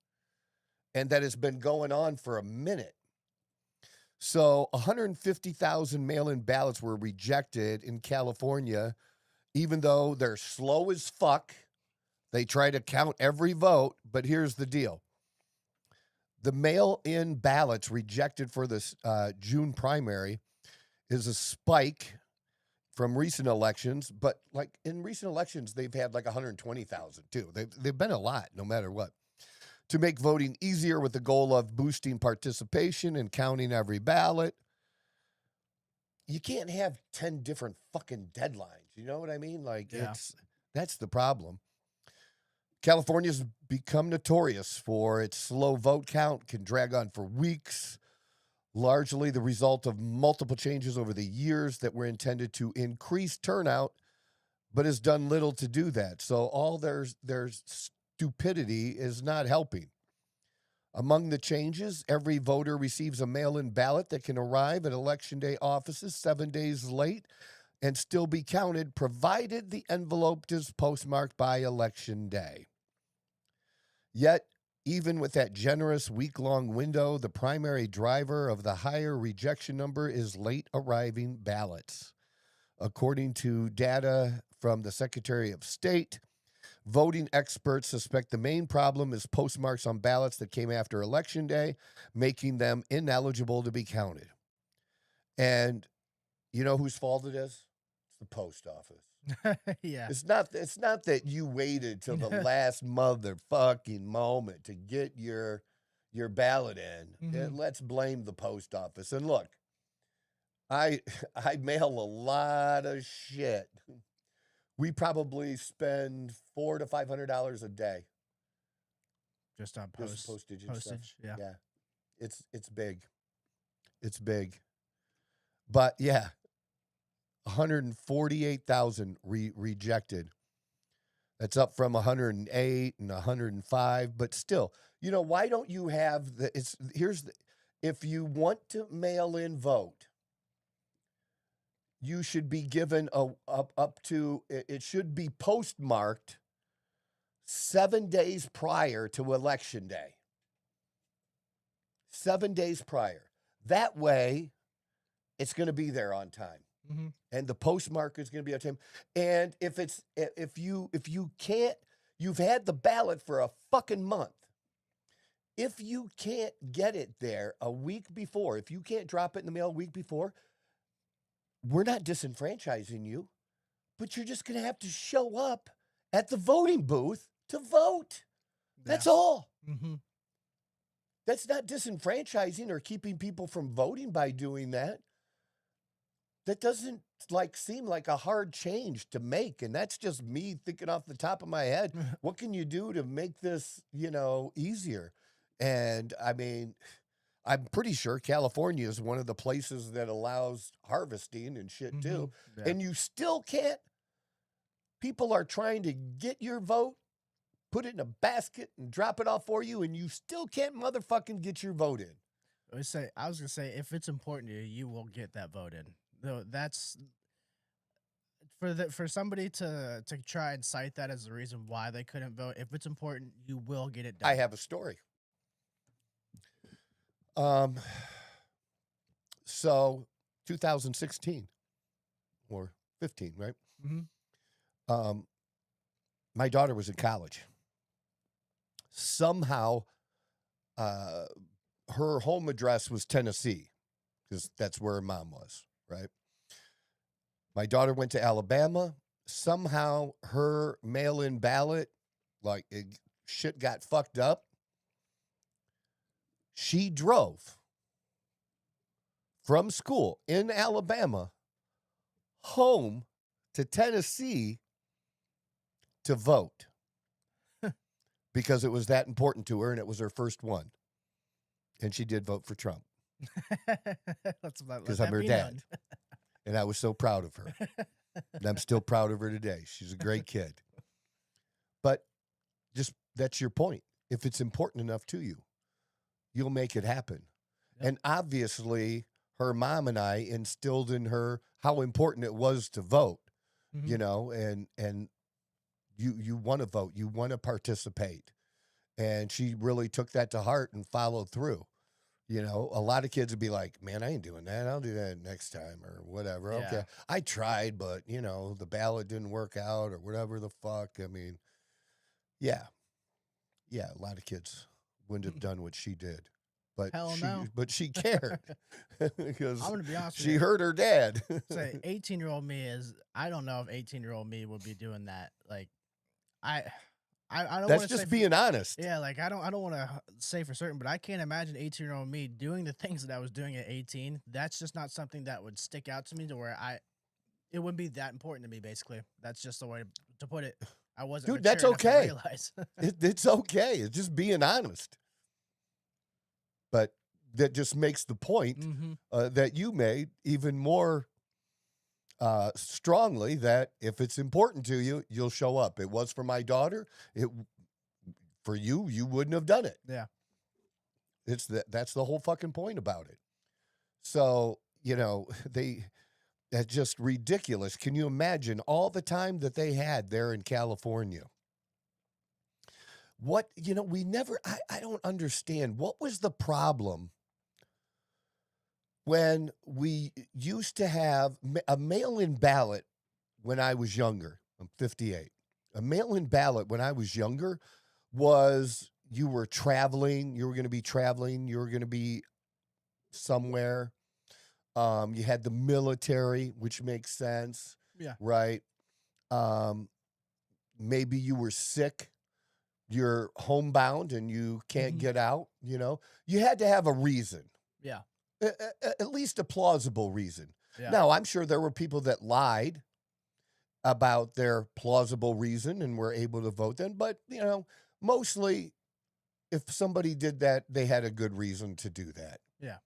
and that has been going on for a minute. So 150,000 mail-in ballots were rejected in California, even though they're slow as fuck. They try to count every vote, but here's the deal. The mail-in ballots rejected for this June primary is a spike from recent elections, but like in recent elections, they've had like 120,000 too. They've been a lot, no matter what. To make voting easier with the goal of boosting participation and counting every ballot. You can't have 10 different fucking deadlines. You know what I mean? Like that's the problem. California's become notorious for its slow vote count, can drag on for weeks. Largely the result of multiple changes over the years that were intended to increase turnout, but has done little to do that. So all their stupidity is not helping. Among the changes, every voter receives a mail-in ballot that can arrive at Election Day offices 7 days late and still be counted, provided the envelope is postmarked by Election Day. Yet, even with that generous week-long window, the primary driver of the higher rejection number is late arriving ballots. According to data from the Secretary of State, voting experts suspect the main problem is postmarks on ballots that came after Election Day, making them ineligible to be counted. And you know whose fault it is? It's the post office. Yeah. It's not that you waited till the last motherfucking moment to get your ballot in. Mm-hmm. Let's blame the post office. And look, I mail a lot of shit. We probably spend $400 to $500 a day just on postage and stuff. Yeah. It's big. It's big. But yeah. 148,000 rejected. That's up from 108 and 105, but still, you know, why don't you have if you want to mail in vote, you should be given up to, it should be postmarked 7 days prior to Election Day. 7 days prior. That way, it's going to be there on time. Mm-hmm. And the postmark is going to be on time. And if you can't, you've had the ballot for a fucking month. If you can't get it there a week before, if you can't drop it in the mail a week before, we're not disenfranchising you, but you're just going to have to show up at the voting booth to vote. Yeah. That's all. Mm-hmm. That's not disenfranchising or keeping people from voting by doing that. That doesn't seem like a hard change to make. And that's just me thinking off the top of my head. What can you do to make this, easier? And I mean, I'm pretty sure California is one of the places that allows harvesting and shit too. Yeah. And you still can't. People are trying to get your vote, put it in a basket and drop it off for you, and you still can't motherfucking get your vote in. I was gonna say, if it's important to you, you will get that vote in. Though that's for somebody to try and cite that as the reason why they couldn't vote. If it's important, you will get it done. I have a story. So 2016 or 15, right? Mm-hmm. My daughter was in college. Somehow, her home address was Tennessee because that's where her mom was, right? My daughter went to Alabama. Somehow her mail-in ballot, shit got fucked up. She drove from school in Alabama home to Tennessee to vote because it was that important to her and it was her first one. And she did vote for Trump because I'm her dad. And I was so proud of her. And I'm still proud of her today. She's a great kid. But just that's your point. If it's important enough to you, you'll make it happen. Yep. And obviously, her mom and I instilled in her how important it was to vote, and you want to vote, you want to participate. And she really took that to heart and followed through. A lot of kids would be like, man, I ain't doing that. I'll do that next time or whatever. Yeah. Okay. I tried, but, the ballot didn't work out or whatever the fuck. I mean, yeah, a lot of kids wouldn't have done what she did. But she cared because I'm gonna be honest she heard her dad. Say 18-year-old me I don't know if 18-year-old me would be doing that. Like, I don't. That's just being honest. Yeah, I don't want to say for certain, but I can't imagine 18-year-old me doing the things that I was doing at 18. That's just not something that would stick out to me to where it wouldn't be that important to me. Basically, that's just the way to put it. I wasn't. Dude, that's okay. It's okay. It's just being honest. But that just makes the point that you made even more strongly that if it's important to you, you'll show up. It was for my daughter. For you, you wouldn't have done it. Yeah. That's the whole fucking point about it. So, that's just ridiculous. Can you imagine all the time that they had there in California? What, we never, I don't understand. What was the problem when we used to have a mail-in ballot when I was younger? I'm 58. A mail-in ballot when I was younger was you were traveling, you were going to be traveling, you were going to be somewhere. You had the military, which makes sense. Yeah. Right. Maybe you were sick. You're homebound and you can't get out, you had to have a reason. Yeah. At least a plausible reason. Yeah. Now, I'm sure there were people that lied about their plausible reason and were able to vote then. But, mostly if somebody did that, they had a good reason to do that. Yeah.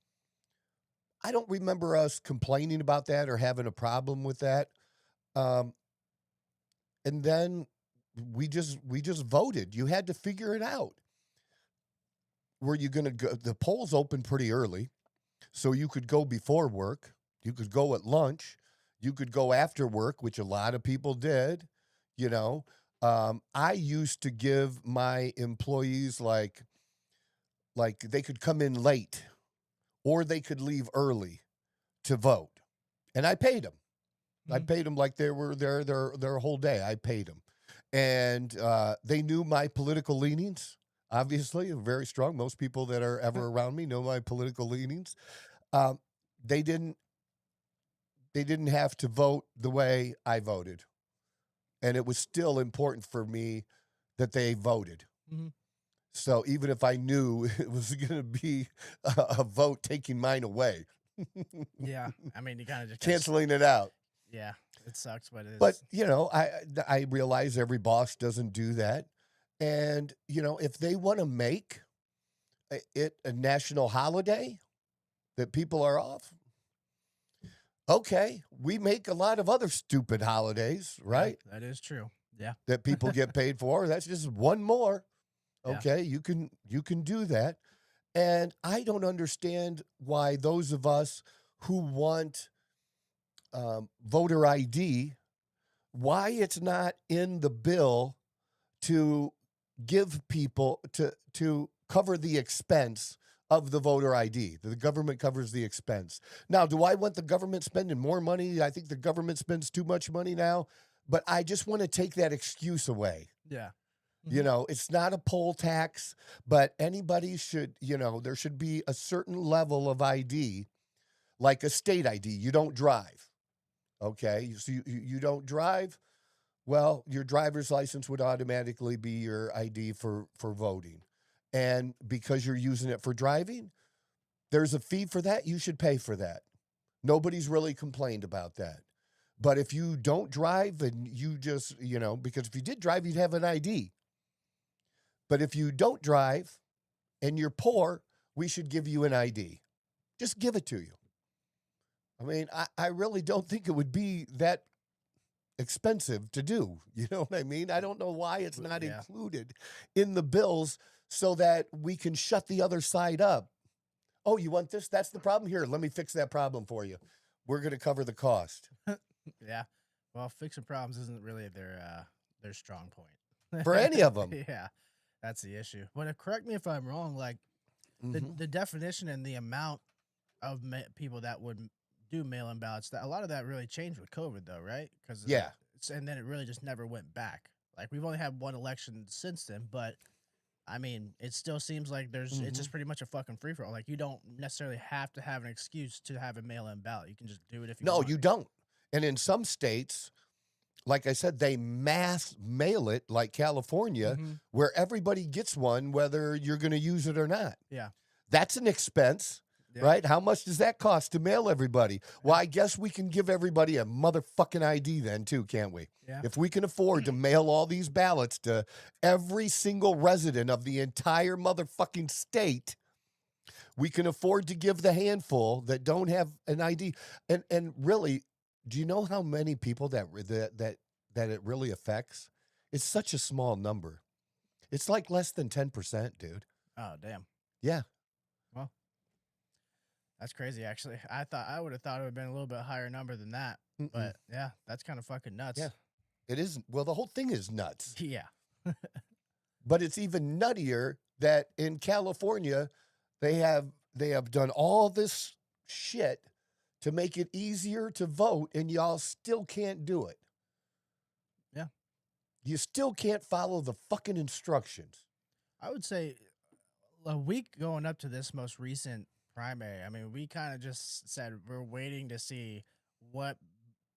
I don't remember us complaining about that or having a problem with that. And then we just voted. You had to figure it out. Were you going to go? The polls opened pretty early, so you could go before work. You could go at lunch. You could go after work, which a lot of people did, you know. I used to give my employees like they could come in late or they could leave early to vote. And I paid them. I paid them like they were there their whole day. I paid them. And they knew my political leanings, obviously, very strong. Most people that are ever around me know my political leanings. They didn't have to vote the way I voted. And it was still important for me that they voted. Mm-hmm. So even if I knew it was going to be a vote taking mine away. Yeah. I mean, you kind of just canceling it out. Yeah. It sucks, but it is. But, you know, I realize every boss doesn't do that. And, you know, if they want to make it a national holiday that people are off, okay, we make a lot of other stupid holidays, right? Yeah, that is true. Yeah. That people get paid for. That's just one more. Yeah. Okay, you can do that. And I don't understand why those of us who want voter ID, why it's not in the bill to give people to cover the expense of the voter ID. The government covers the expense. Now, do I want the government spending more money? I think the government spends too much money now, but I just want to take that excuse away. Yeah. You know, it's not a poll tax, but anybody should, you know, there should be a certain level of ID, like a state ID. You don't drive, okay? So you don't drive, well, your driver's license would automatically be your ID for voting. And because you're using it for driving, there's a fee for that. You should pay for that. Nobody's really complained about that. But if you don't drive and you just, you know, because if you did drive, you'd have an ID. But if you don't drive and you're poor, we should give you an ID. Just give it to you. I mean, I really don't think it would be that expensive to do. You know what I mean? I don't know why it's not included in the bills so that we can shut the other side up. Oh, you want this? That's the problem? Here, let me fix that problem for you. We're going to cover the cost. Yeah. Well, fixing problems isn't really their strong point. For any of them. Yeah. That's the issue. But correct me if I'm wrong, like the definition and the amount of people that would do mail-in ballots, a lot of that really changed with COVID, though, right? And then it really just never went back. Like, we've only had one election since then, but, I mean, it still seems like it's just pretty much a fucking free-for-all. Like, you don't necessarily have to have an excuse to have a mail-in ballot. You can just do it if you want. No, you don't. And in some states, like I said, they mass mail it, like California, where everybody gets one, whether you're going to use it or not. Yeah. That's an expense, right? How much does that cost to mail everybody? Well, I guess we can give everybody a motherfucking ID then, too, can't we? Yeah. If we can afford to mail all these ballots to every single resident of the entire motherfucking state, we can afford to give the handful that don't have an ID. And really, do you know how many people that it really affects? It's such a small number. It's like less than 10%, dude. Oh, damn. Yeah. Well, that's crazy, actually. I would have thought it would have been a little bit higher number than that. But, yeah, that's kind of fucking nuts. Yeah. It is. Well, the whole thing is nuts. Yeah. But it's even nuttier that in California, they have done all this shit to make it easier to vote, and y'all still can't do it. Yeah. You still can't follow the fucking instructions. I would say a week going up to this most recent primary, I mean, we kind of just said we're waiting to see what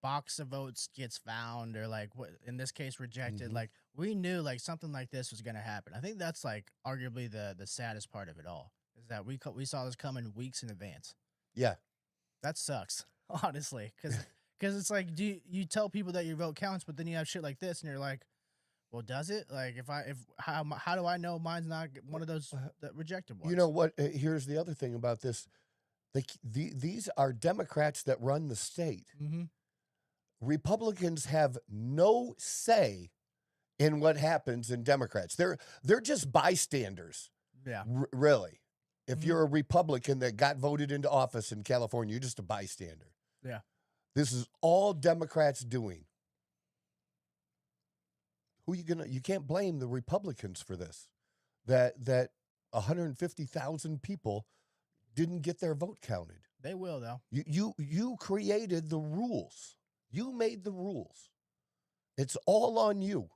box of votes gets found or, like, what, in this case, rejected. Like, we knew, like, something like this was going to happen. I think that's, like, arguably the saddest part of it all, is that we saw this coming weeks in advance. Yeah. That sucks, honestly, because it's like, you tell people that your vote counts, but then you have shit like this, and you're like, well, does it? Like, how do I know mine's not one of those rejected ones? You know what? Here's the other thing about this: these are Democrats that run the state. Republicans have no say in what happens in Democrats. They're just bystanders. Yeah, really. If you're a Republican that got voted into office in California, you're just a bystander. Yeah. This is all Democrats doing. You can't blame the Republicans for this. That 150,000 people didn't get their vote counted. They will, though. You created the rules. You made the rules. It's all on you.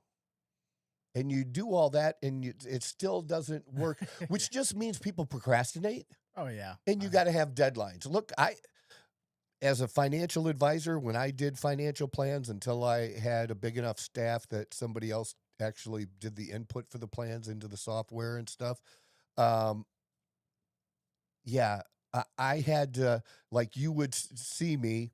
And you do all that, and it still doesn't work, which just means people procrastinate. Oh, yeah. And you got to have deadlines. Look, as a financial advisor, when I did financial plans until I had a big enough staff that somebody else actually did the input for the plans into the software and stuff, I had to, like, you would see me,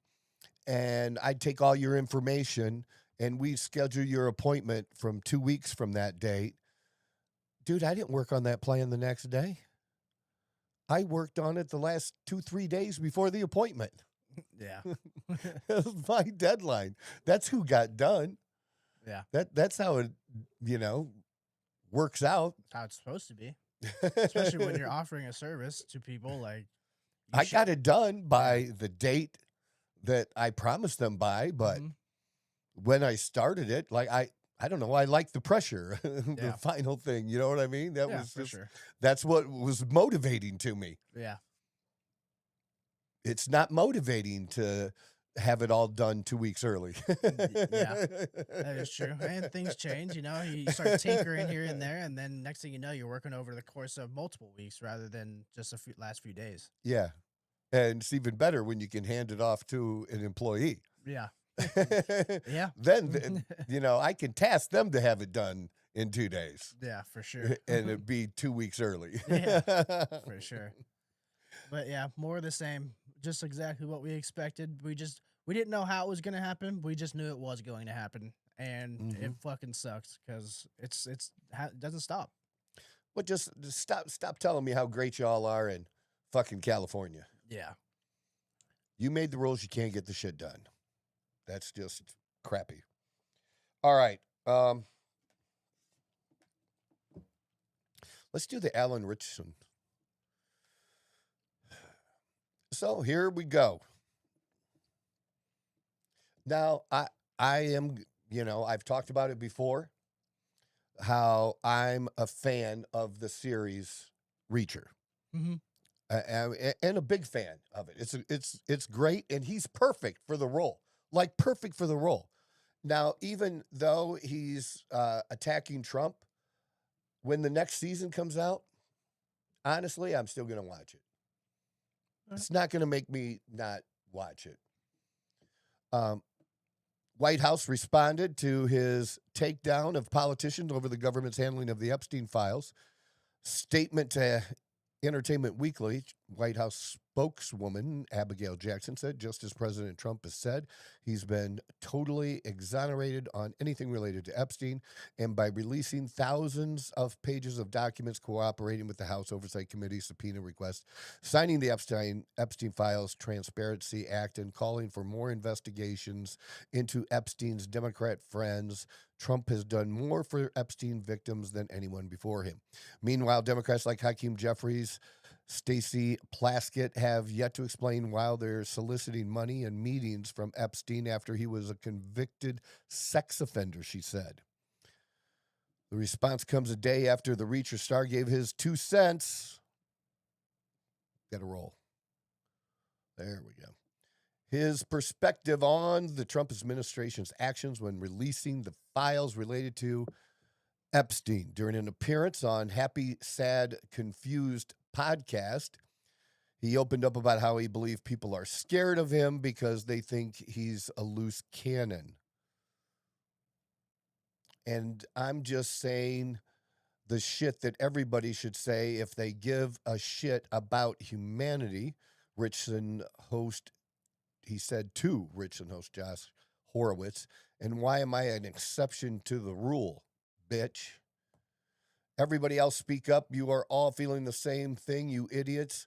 and I'd take all your information, and we schedule your appointment from 2 weeks from that date. Dude, I didn't work on that plan the next day. I worked on it the last 2-3 days before the appointment. Yeah. That was my deadline. That's who got done. Yeah. That's how it, works out. That's how it's supposed to be. Especially when you're offering a service to people, like, I got it done by the date that I promised them by, but when I started it, like, I don't know, I like the pressure, the final thing, you know what I mean? That was for sure. That's what was motivating to me. Yeah. It's not motivating to have it all done 2 weeks early. Yeah, that is true. And things change, you start tinkering here and there, and then next thing you know, you're working over the course of multiple weeks rather than just last few days. Yeah. And it's even better when you can hand it off to an employee. Yeah. Yeah. Then, I can task them to have it done in 2 days. Yeah, for sure. And it'd be 2 weeks early. Yeah, for sure. But yeah, more of the same. Just exactly what we expected. We didn't know how it was going to happen. We just knew it was going to happen. And it fucking sucks because it doesn't stop. Well, just stop telling me how great y'all are in fucking California. Yeah. You made the rules. You can't get the shit done. That's just crappy. All right. Let's do the Alan Richardson. So here we go. Now, I am, I've talked about it before, how I'm a fan of the series Reacher. And a big fan of it. It's great, and he's perfect for the role. Like, perfect for the role. Now, even though he's attacking Trump, when the next season comes out, honestly, I'm still going to watch it. It's not going to make me not watch it. White House responded to his takedown of politicians over the government's handling of the Epstein files. Statement to Entertainment Weekly, White House spokeswoman Abigail Jackson said, just as President Trump has said, he's been totally exonerated on anything related to Epstein, and by releasing thousands of pages of documents cooperating with the House Oversight Committee subpoena request, signing the Epstein Files Transparency Act, and calling for more investigations into Epstein's Democrat friends, Trump has done more for Epstein victims than anyone before him. Meanwhile, Democrats like Hakeem Jeffries, Stacey Plaskett have yet to explain why they're soliciting money and meetings from Epstein after he was a convicted sex offender, she said. The response comes a day after the Reacher star gave his 2 cents. Got to roll. There we go. His perspective on the Trump administration's actions when releasing the files related to Epstein. During an appearance on Happy, Sad, Confused podcast, he opened up about how he believed people are scared of him because they think he's a loose cannon. And I'm just saying the shit that everybody should say if they give a shit about humanity. Richardson host, he said to Richardson host Josh Horowitz, and why am I an exception to the rule, bitch? Everybody else speak up. You are all feeling the same thing, you idiots.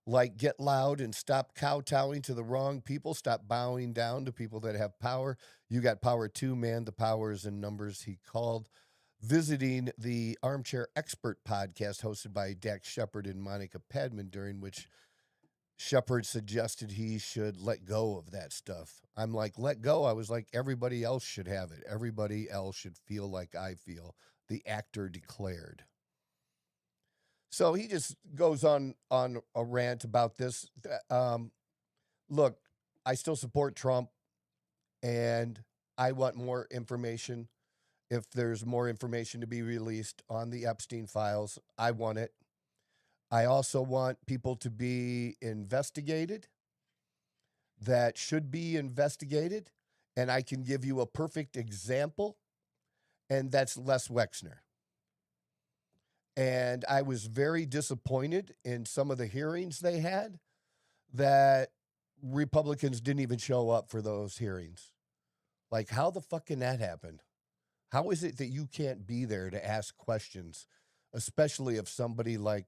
Like, get loud and stop kowtowing to the wrong people. Stop bowing down to people that have power. You got power too, man. The power is in numbers, he called. Visiting the Armchair Expert podcast hosted by Dax Shepard and Monica Padman, during which Shepard suggested he should let go of that stuff. I'm like, let go. I was like, everybody else should have it. Everybody else should feel like I feel, the actor declared. So he just goes on a rant about this. Look, I still support Trump, and I want more information. If there's more information to be released on the Epstein files, I want it. I also want people to be investigated that should be investigated. And I can give you a perfect example, and that's Les Wexner. And I was very disappointed in some of the hearings they had that Republicans didn't even show up for those hearings. Like, how the fuck can that happen? How is it that you can't be there to ask questions, especially of somebody like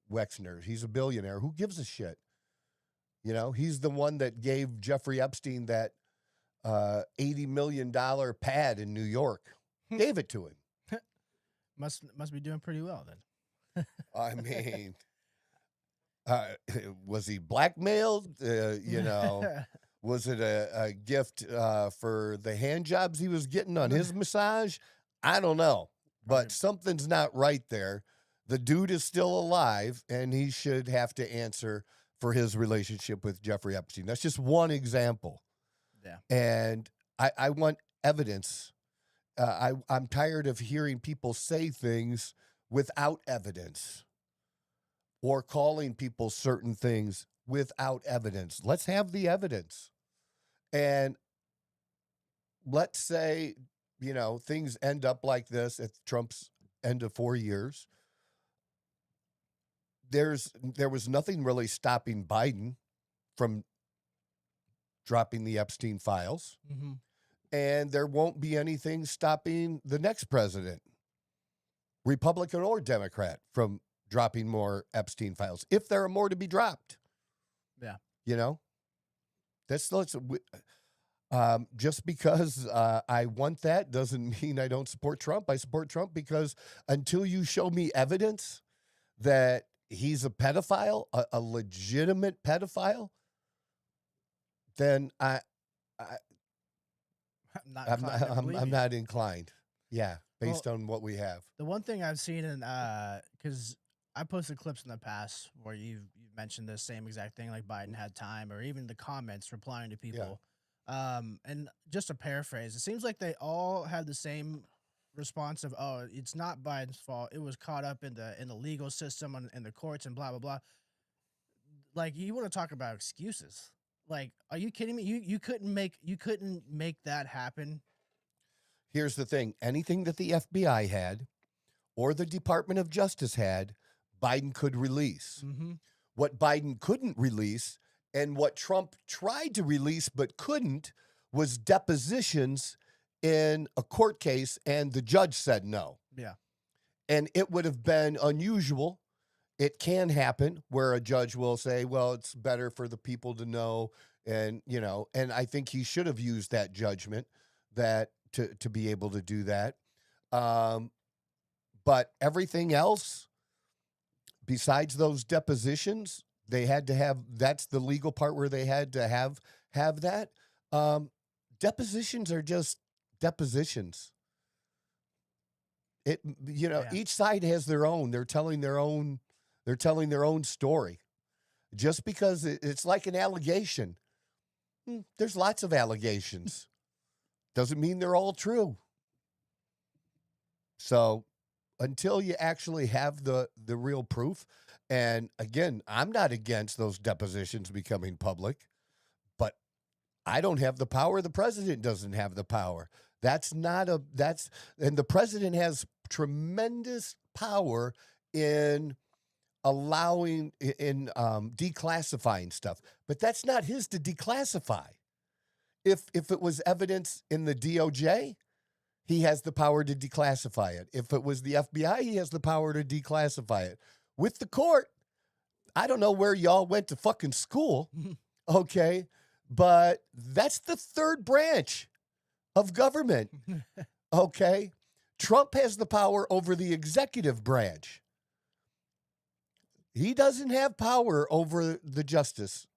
Wexner? He's a billionaire. Who gives a shit? You know, he's the one that gave Jeffrey Epstein that $80 million pad in New York. Gave it to him. Must be doing pretty well then. I mean, was he blackmailed? You know, was it a gift for the hand jobs he was getting on his massage? I don't know, but something's not right there. The dude is still alive, and he should have to answer for his relationship with Jeffrey Epstein. That's just one example. Yeah. And I want evidence. I'm tired of hearing people say things without evidence or calling people certain things without evidence. Let's have the evidence. And let's say, you know, things end up like this at Trump's end of 4 years. There was nothing really stopping Biden from dropping the Epstein files. Mm-hmm. And there won't be anything stopping the next president, Republican or Democrat, from dropping more Epstein files, if there are more to be dropped. Yeah. You know, just because I want that doesn't mean I don't support Trump. I support Trump because until you show me evidence that he's a pedophile, a legitimate pedophile, then I'm not inclined. Yeah, based on what we have. The one thing I've seen in because I posted clips in the past where you've mentioned the same exact thing, like Biden had time, or even the comments replying to people. Yeah. And just to paraphrase, it seems like they all had the same response of, "Oh, it's not Biden's fault. It was caught up in the legal system and in the courts and blah blah blah." Like, you want to talk about excuses? Like, are you kidding me? You couldn't make that happen. Here's the thing. Anything that the FBI had or the Department of Justice had, Biden could release. Mm-hmm. What Biden couldn't release, and what Trump tried to release but couldn't, was depositions in a court case, and the judge said no. Yeah. And it would have been unusual. It can happen where a judge will say, well, it's better for the people to know. And, you know, and I think he should have used that judgment that to be able to do that. But everything else, besides those depositions, they had to have, that's the legal part where they had to have that. Depositions are just depositions. Each side has their own. They're telling their own story. Just because it's like an allegation. There's lots of allegations. Doesn't mean they're all true. So until you actually have the real proof, and again, I'm not against those depositions becoming public, but I don't have the power. The president doesn't have the power. And the president has tremendous power in allowing, in declassifying stuff, but that's not his to declassify. If it was evidence in the DOJ, he has the power to declassify it. If it was the FBI, he has the power to declassify it. With the court, I don't know where y'all went to fucking school, okay, but that's the third branch of government, okay? Trump has the power over the executive branch. He doesn't have power over the justice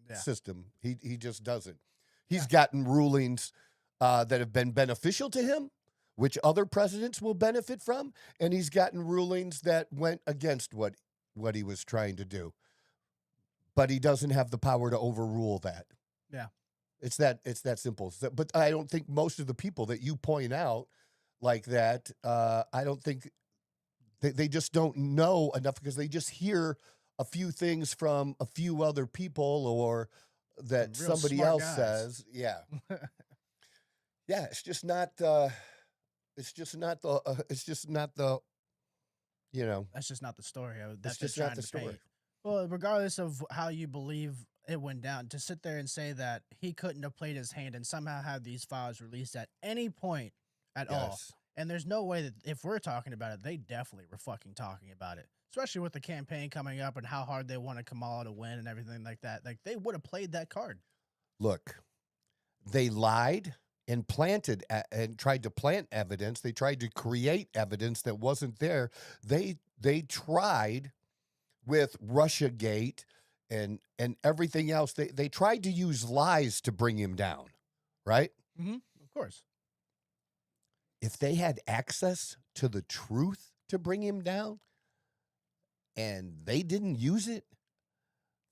Yeah. system. He just doesn't. He's gotten rulings that have been beneficial to him, which other presidents will benefit from, and he's gotten rulings that went against what he was trying to do. But he doesn't have the power to overrule that. Yeah. It's that simple. But I don't think most of the people that you point out like that, I don't think they just don't know enough because they just hear a few things from a few other people or that Some real somebody smart else guys. says. Yeah. Yeah, it's just not it's just not the you know, That's just not the story. That's just just not trying the to story. paint. Well, regardless of how you believe it went down, to sit there and say that he couldn't have played his hand and somehow have these files released at any point at all. Yes. And there's no way that if we're talking about it, they definitely were fucking talking about it. Especially with the campaign coming up and how hard they wanted Kamala to win and everything like that. Like, they would have played that card. Look, they lied and planted and tried to plant evidence. They tried to create evidence that wasn't there. They tried with Russiagate and everything else. They tried to use lies to bring him down, right? Mm-hmm. Of course. If they had access to the truth to bring him down and they didn't use it,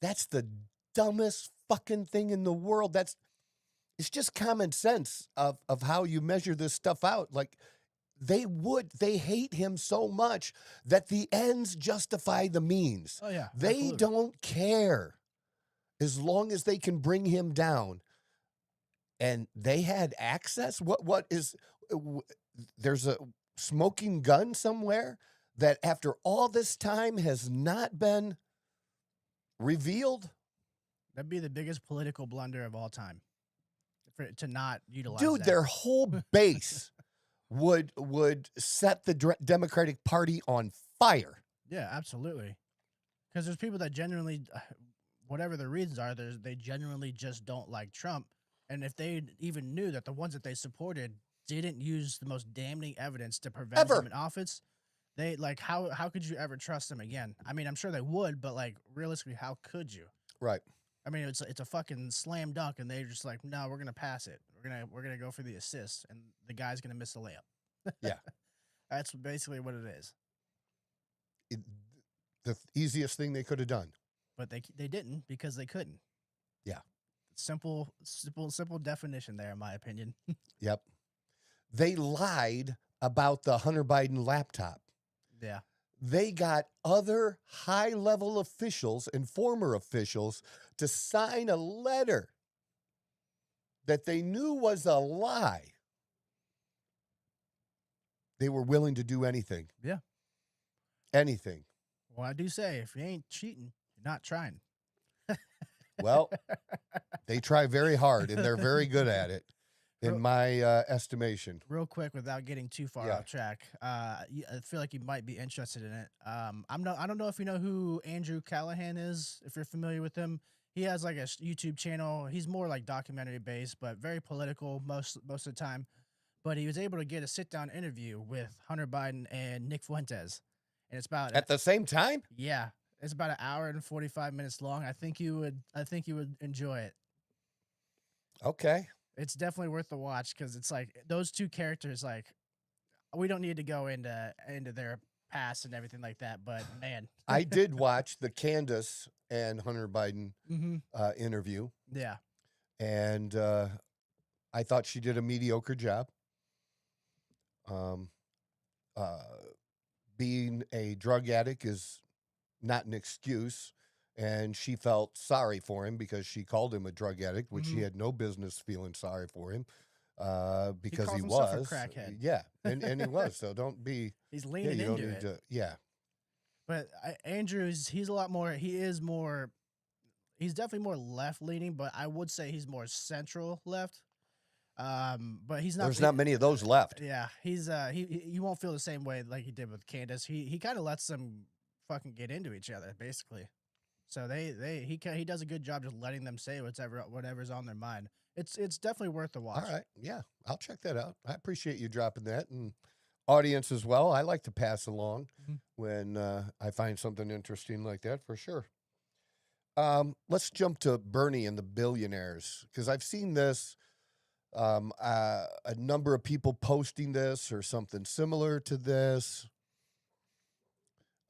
that's the dumbest fucking thing in the world. It's just common sense of how you measure this stuff out. Like, they hate him so much that the ends justify the means. Oh, yeah. They absolutely. don't care as long as they can bring him down. And they had access. There's a smoking gun somewhere that after all this time has not been revealed. That'd be the biggest political blunder of all time. To not utilize Dude, that. their whole base would set the Democratic Party on fire. Yeah, absolutely. Because there's people that genuinely, whatever their reasons are, they genuinely just don't like Trump. And if they even knew that the ones that they supported didn't use the most damning evidence to prevent Ever. him in office, they like how could you ever trust them again? I mean, I'm sure they would, but like realistically, how could you? Right. I mean, it's a fucking slam dunk, and they're just like, no, we're gonna pass it. We're gonna go for the assist, and the guy's gonna miss the layup. Yeah. That's basically what it is. The easiest thing they could have done. But they didn't because they couldn't. Yeah. Simple definition there, in my opinion. Yep. They lied about the Hunter Biden laptop. Yeah. They got other high-level officials and former officials to sign a letter that they knew was a lie. They were willing to do anything. Yeah. Anything. Well, I do say, if you ain't cheating, you're not trying. Well, they try very hard, and they're very good at it, in my estimation. Real quick, without getting too far Yeah. off track, I feel like you might be interested in it. I don't know if you know who Andrew Callahan is, if you're familiar with him. He has like a YouTube channel. He's more like documentary based, but very political most of the time. But he was able to get a sit-down interview with Hunter Biden and Nick Fuentes. And it's about At the same time? yeah, it's about an hour and 45 minutes long. I think you would enjoy it. Okay. It's definitely worth the watch because it's like those two characters. Like, we don't need to go into their past and everything like that. But man, I did watch the Candace and Hunter Biden mm-hmm. interview, Yeah, and I thought she did a mediocre job. Being a drug addict is not an excuse, and she felt sorry for him because she called him a drug addict, which she had no business feeling sorry for him because calls he himself a was. crackhead. Yeah, and he was. So don't be. he's Yeah, leaning you don't into need it. to. Yeah. But Andrews, he's a lot more. He is more. He's definitely more left leaning, but I would say he's more central left. But he's not. There's not many of those left. Yeah, he's you won't feel the same way like he did with Candace. He kind of lets them fucking get into each other basically. So he does a good job just letting them say whatever's on their mind. It's definitely worth the watch. All right. Yeah, I'll check that out. I appreciate you dropping that, and audience as well. I like to pass along when I find something interesting like that, for sure. Let's jump to Bernie and the billionaires, because I've seen this, a number of people posting this or something similar to this.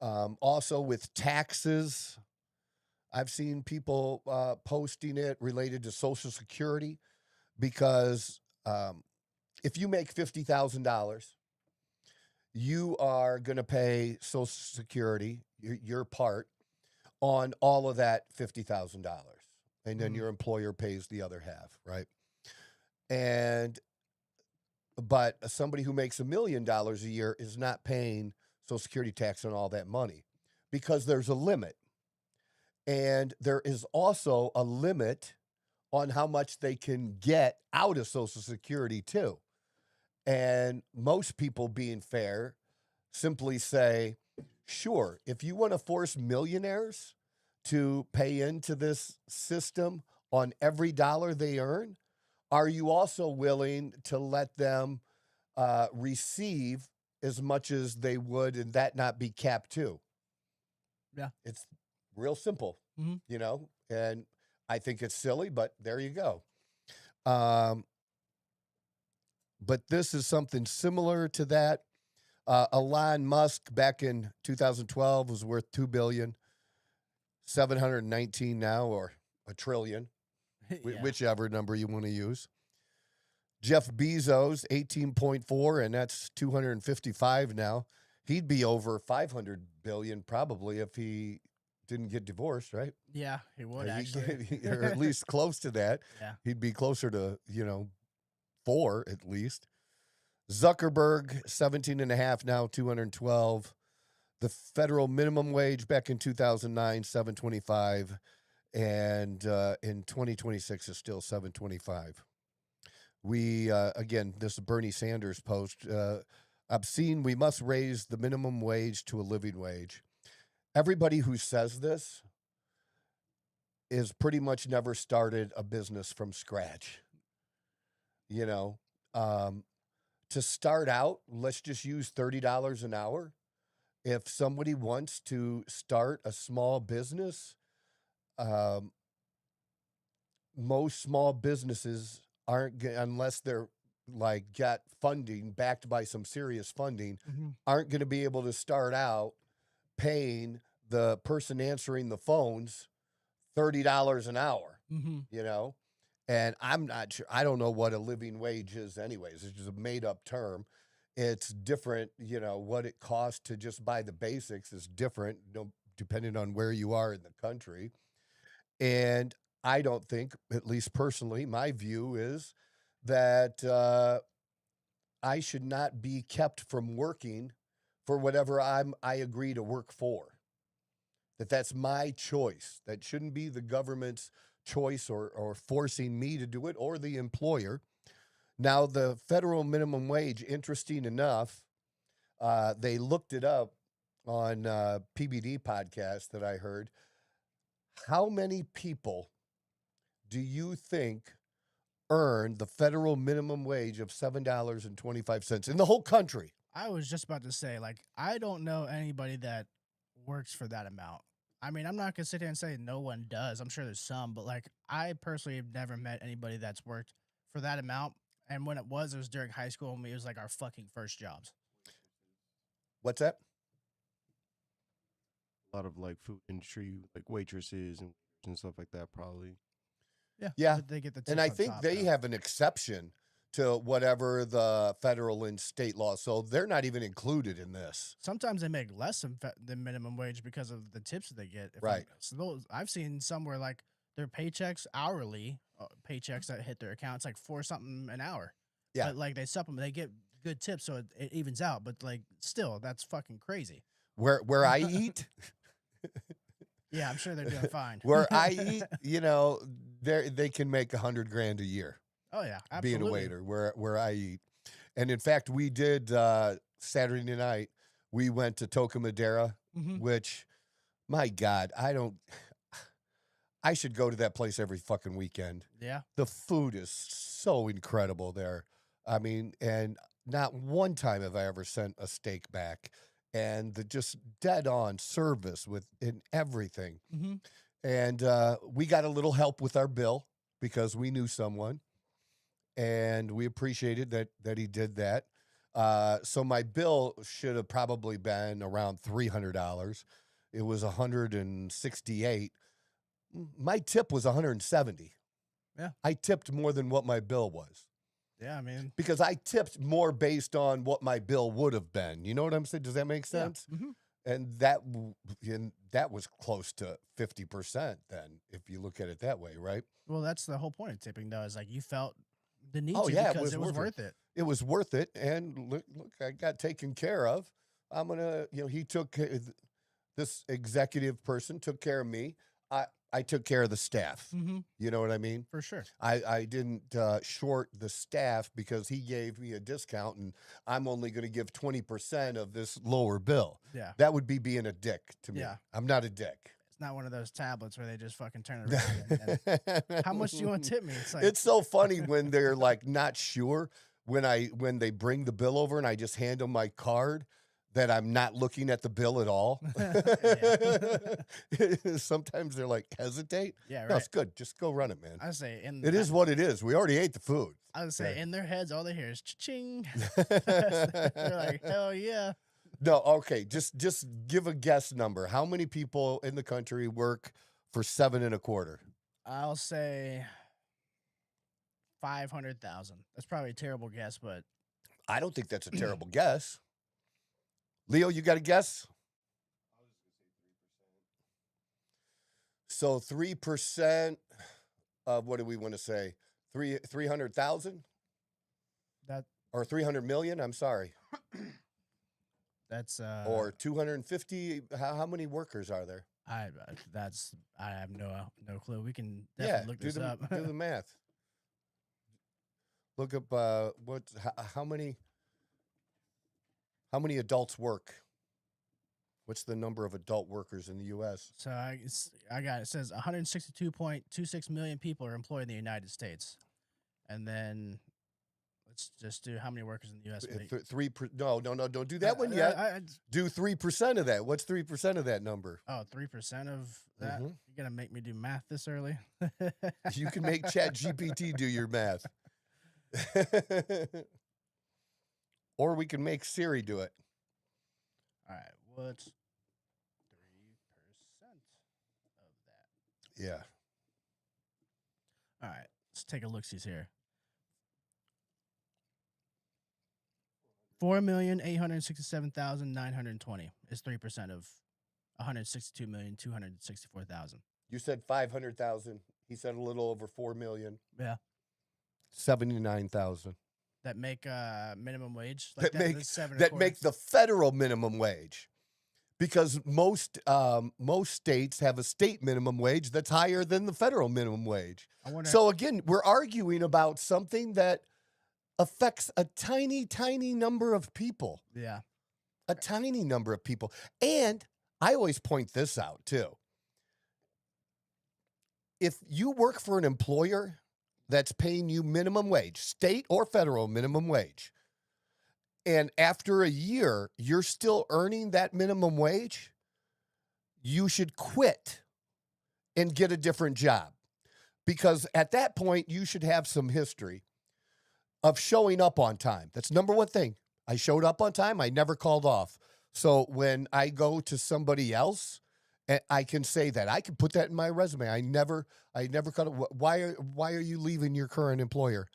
Also with taxes, I've seen people posting it related to Social Security, because if you make $50,000, you are going to pay Social Security, your part, on all of that $50,000. And then your employer pays the other half, right? But somebody who makes $1 million a year is not paying Social Security tax on all that money, because there's a limit. And there is also a limit on how much they can get out of Social Security too. And most people, being fair, simply say, sure, if you want to force millionaires to pay into this system on every dollar they earn, are you also willing to let them receive as much as they would and that not be capped too? Yeah. It's real simple, you know, and I think it's silly, but there you go. But this is something similar to that. Elon Musk back in 2012 was worth $2 billion, 719 now, or $1 trillion, whichever number you want to use. Jeff Bezos, 18.4, and that's 255 now. He'd be over 500 billion probably if he didn't get divorced, right? Yeah, he would actually, or at least close to that. Yeah, he'd be closer to 4 at least. Zuckerberg, 17.5 now, 212. The federal minimum wage back in 2009, 725, and in 2026 is still 725. We again, this is Bernie Sanders post. Obscene. We must raise the minimum wage to a living wage. Everybody who says this is pretty much never started a business from scratch. You know, to start out, let's just use $30 an hour. If somebody wants to start a small business, most small businesses aren't, unless they're like got funding backed by some serious funding, aren't going to be able to start out paying the person answering the phones $30 an hour, you know? And I'm not sure, I don't know what a living wage is anyways. It's just a made up term. It's different, you know, what it costs to just buy the basics is different, depending on where you are in the country. And I don't think, at least personally, my view is that I should not be kept from working for whatever I agree to work for. That's my choice. That shouldn't be the government's choice or forcing me to do it, or the employer. Now, the federal minimum wage, interesting enough, they looked it up on PBD podcast that I heard. How many people do you think earn the federal minimum wage of $7.25 in the whole country? I was just about to say, like, I don't know anybody that works for that amount. I mean, I'm not going to sit here and say no one does. I'm sure there's some, but, like, I personally have never met anybody that's worked for that amount. And when it was during high school, and it was, like, our fucking first jobs. What's that? A lot of, like, food industry, like, waitresses and stuff like that, probably. Yeah. They get the tips and I on think top, they though. have an exception to whatever the federal and state law. So they're not even included in this. Sometimes they make less than minimum wage because of the tips that they get. Right. So I've seen somewhere like their paychecks hourly, paychecks that hit their accounts like $4 something an hour. Yeah. But like they supplement, they get good tips, so it evens out. But like still, that's fucking crazy. Where I eat, Yeah, I'm sure they're doing fine. where I eat, you know, they can make $100,000 a year. Oh yeah, absolutely. Being a waiter where I eat. And in fact, we did Saturday night, we went to Toca Madera, which, my God, I should go to that place every fucking weekend. Yeah. The food is so incredible there. I mean, and not one time have I ever sent a steak back, and the just dead on service in everything. Mm-hmm. And we got a little help with our bill because we knew someone, and we appreciated that he did that. So my bill should have probably been around $300. It was $168. My tip was $170. Yeah. I tipped more than what my bill was. Yeah, I mean, Because I tipped more based on what my bill would have been. You know what I'm saying? Does that make yeah. sense? Mm-hmm. And that was close to 50% then, if you look at it that way, right? Well, that's the whole point of tipping, though, is like you felt the need Oh, to yeah, because it was worth it. It was worth it. And look, I got taken care of. I'm going to, he took, this executive person took care of me. I took care of the staff. Mm-hmm. You know what I mean? For sure. I didn't short the staff because he gave me a discount, and I'm only going to give 20% of this lower bill. Yeah. That would be being a dick to me. Yeah. I'm not a dick. It's not one of those tablets where they just fucking turn it around. And, how much do you want to tip me? It's like, It's so funny when they're like not sure when they bring the bill over and I just hand them my card that I'm not looking at the bill at all. Sometimes they're like, hesitate. yeah, right. No, it's good. Just go run it, man. I say, It is what it is. We already ate the food. I would say, Yeah. in their heads, all they hear is cha-ching. They're like, hell yeah. No, okay. Just give a guess number. How many people in the country work for $7.25? I'll say 500,000. That's probably a terrible guess, but I don't think that's a terrible guess. Leo, you got a guess? So 3% of what do we want to say? 300,000 that or 300 million? I'm sorry. that's Or 250. How many workers are there? I have no clue. We can Yeah, definitely look this up. do the math. Look up how many adults work. What's the number of adult workers in the U.S.? So I got it. Says 162.26 million people are employed in the United States, and then let's just do how many workers in the U.S. make. No, don't do that one yet. Do 3% of that. What's 3% of that number? 3% of that. Mhm. You're gonna make me do math this early. You can make ChatGPT do your math, or we can make Siri do it. All right, what's 3% of that? Yeah. All right, let's take a look-sees here. 4,867,920 is 3% of 162,264,000. You said 500,000. He said a little over 4 million. Yeah, 79,000. that make minimum wage. Like That make that's 7 that make the federal minimum wage, because most states have a state minimum wage that's higher than the federal minimum wage. I wonder. So again, we're arguing about something that affects a tiny, tiny number of people. Yeah. A tiny number of people. And I always point this out too. If you work for an employer that's paying you minimum wage, state or federal minimum wage, and after a year you're still earning that minimum wage, you should quit and get a different job. Because at that point, you should have some history of showing up on time. That's number one thing. I showed up on time. I never called off. So when I go to somebody else, I can say that. I can put that in my resume. I never called. Why are you leaving your current employer?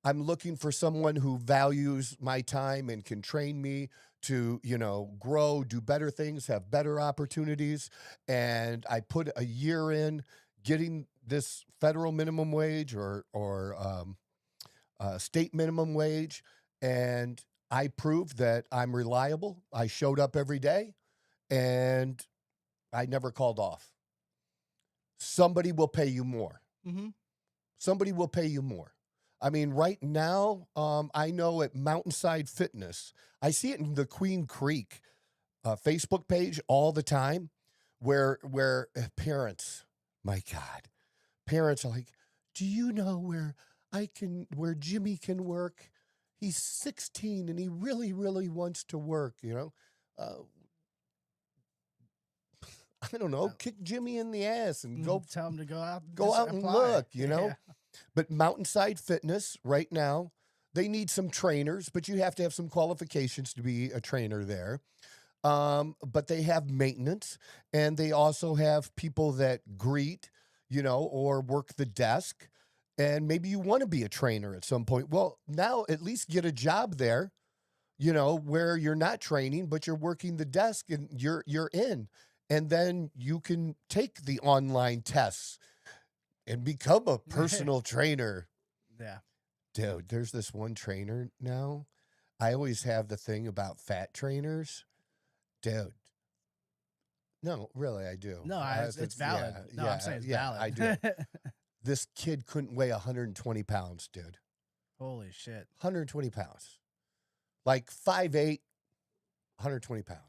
I'm looking for someone who values my time and can train me to, grow, do better things, have better opportunities. And I put a year in getting this federal minimum wage or state minimum wage, and I proved that I'm reliable. I showed up every day, and I never called off. Somebody will pay you more. Mm-hmm. Somebody will pay you more. I mean, right now, I know at Mountainside Fitness, I see it in the Queen Creek Facebook page all the time, where parents, my God, parents are like, do you know where Jimmy can work? he's 16 and he really, really wants to work, you know. I don't know, kick Jimmy in the ass and go tell him to go out and apply. look, you know. Yeah. But Mountainside Fitness right now, they need some trainers, but you have to have some qualifications to be a trainer there. But they have maintenance, and they also have people that greet, you know, or work the desk. And maybe you want to be a trainer at some point. Well, now at least get a job there, you know, where you're not training, but you're working the desk and you're in. And then you can take the online tests and become a personal trainer. Yeah. Dude, there's this one trainer now. I always have the thing about fat trainers. Dude. No, really, I do. No, it's valid. Yeah, No, I'm saying it's valid. I do. This kid couldn't weigh 120 pounds, dude. Holy shit. 120 pounds. Like 5'8", 120 pounds.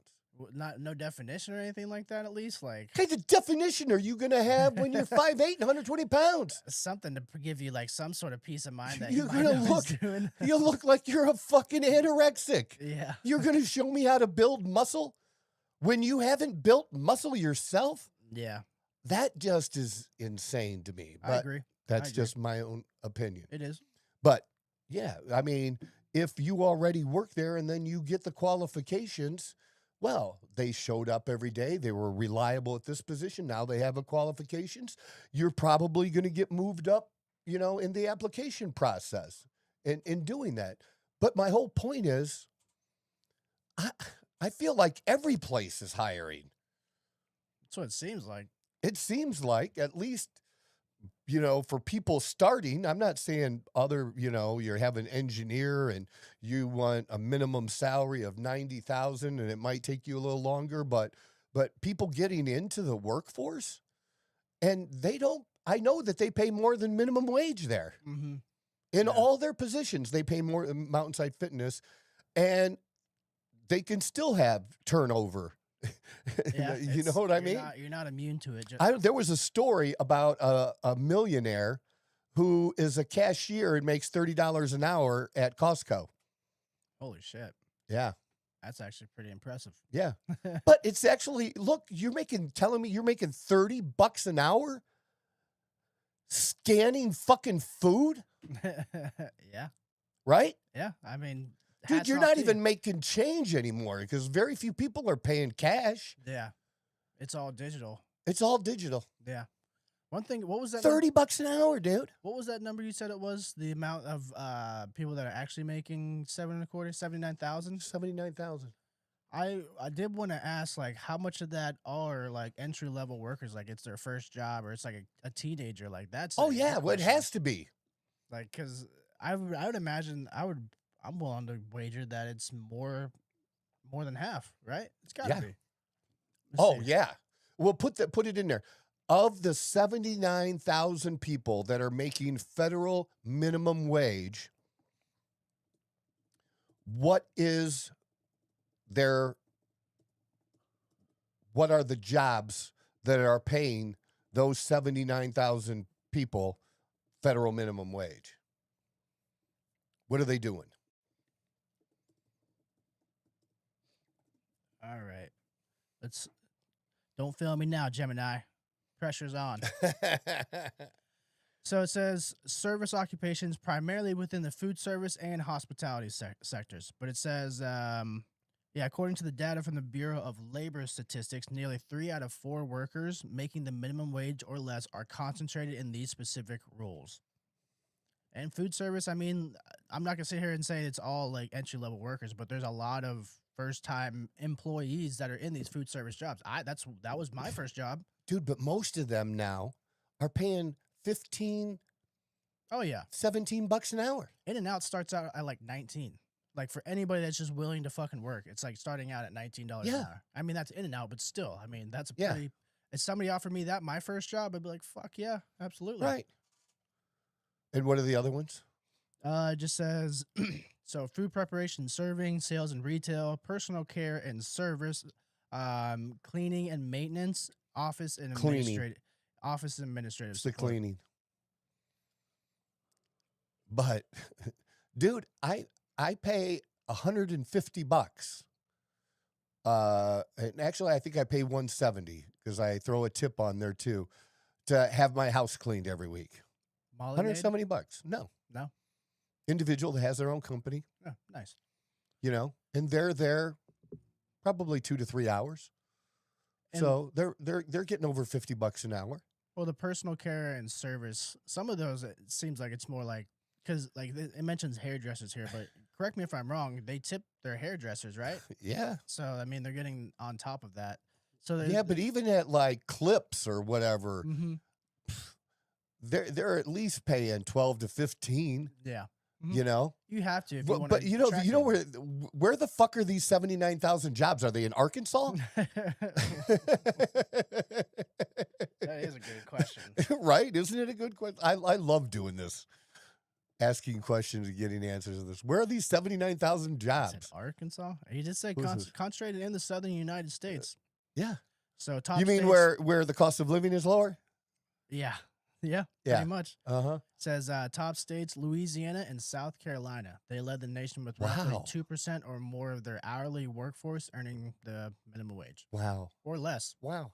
No definition or anything like that, at least? Like, Hey, the definition are you going to have when you're 5'8" and 120 pounds? something to give you like some sort of peace of mind that You're you might gonna know look, he's doing. you look like you're a fucking anorexic. Yeah. You're going to show me how to build muscle when you haven't built muscle yourself? Yeah. That just is insane to me. But I agree. That's I agree. just my own opinion. It is. But yeah, I mean, if you already work there and then you get the qualifications, well, they showed up every day. They were reliable at this position. Now they have the qualifications. You're probably going to get moved up, you know, in the application process in doing that. But my whole point is, I feel like every place is hiring. That's what it seems like. It seems like, at least, you know, for people starting. I'm not saying other, you know, you have an engineer and you want a minimum salary of $90,000 and it might take you a little longer, but people getting into the workforce, and I know that they pay more than minimum wage there. Mm-hmm. In all their positions, they pay more than Mountainside Fitness, and they can still have turnover. Yeah, you know what I mean? You're not immune to it. There was a story about a millionaire who is a cashier and makes $30 an hour at Costco. Holy shit. Yeah. That's actually pretty impressive. Yeah. But it's actually, look, telling me you're making $30 an hour scanning fucking food, Yeah. right? Yeah. I mean, Dude, you're not even making change anymore because very few people are paying cash. Yeah. It's all digital. It's all digital. Yeah. One thing, what was that? $30 an hour, dude. What was that number you said it was? The amount of people that are actually making 79,000? 79,000. I did want to ask, like, how much of that are like entry level workers? Like, it's their first job, or it's like a teenager. Like, that's Oh a yeah, good well, it question. has to be. Like, because I would imagine I'm willing to wager that it's more than half, right? It's got to Yeah. be. Oh yeah. Well, put it in there. Of the 79,000 people that are making federal minimum wage, what are the jobs that are paying those 79,000 people federal minimum wage? What are they doing? All right. Don't fail me now, Gemini. Pressure's on. So it says service occupations primarily within the food service and hospitality sectors. But it says, according to the data from the Bureau of Labor Statistics, nearly 3 out of 4 workers making the minimum wage or less are concentrated in these specific roles. And food service, I mean, I'm not going to sit here and say it's all like entry-level workers, but there's a lot of first-time employees that are in these food service jobs. That was my first job. Dude, but most of them now are paying $15, Oh, yeah. $17 an hour. In-N-Out starts out at like 19. Like, for anybody that's just willing to fucking work, it's like starting out at $19 an hour. I mean, that's In-N-Out, but still, I mean, that's a pretty... If somebody offered me that my first job, I'd be like, fuck yeah, absolutely. Right. And what are the other ones? It just says, so food preparation, serving, sales and retail, personal care and service, cleaning and maintenance, office and administrative. It's the support. cleaning. But, dude, I pay $150. And actually, I think I pay $170 because I throw a tip on there too to have my house cleaned every week. $170. No. Individual that has their own company. Oh, nice. And they're there probably 2 to 3 hours. And so they're getting over $50 an hour. Well, the personal care and service, some of those, it seems like it's more like, because like it mentions hairdressers here, but correct me if I'm wrong, they tip their hairdressers, right? Yeah. So, I mean, they're getting on top of that. So yeah, but even at like Clips or whatever, mm-hmm. they're at least paying 12 to 15. Yeah. Mm-hmm. You have to. If but where the fuck are these 79,000 jobs? Are they in Arkansas? That is a good question. Right? Isn't it a good question? I love doing this. Asking questions and getting answers to this. Where are these 79,000 jobs? Is it Arkansas? He just said concentrated in the southern United States. Yeah. So top. You mean states, where the cost of living is lower? Yeah. Pretty much. Uh-huh. It says top states, Louisiana and South Carolina. They led the nation with roughly 2% or more of their hourly workforce earning the minimum wage. Wow. Or less. Wow.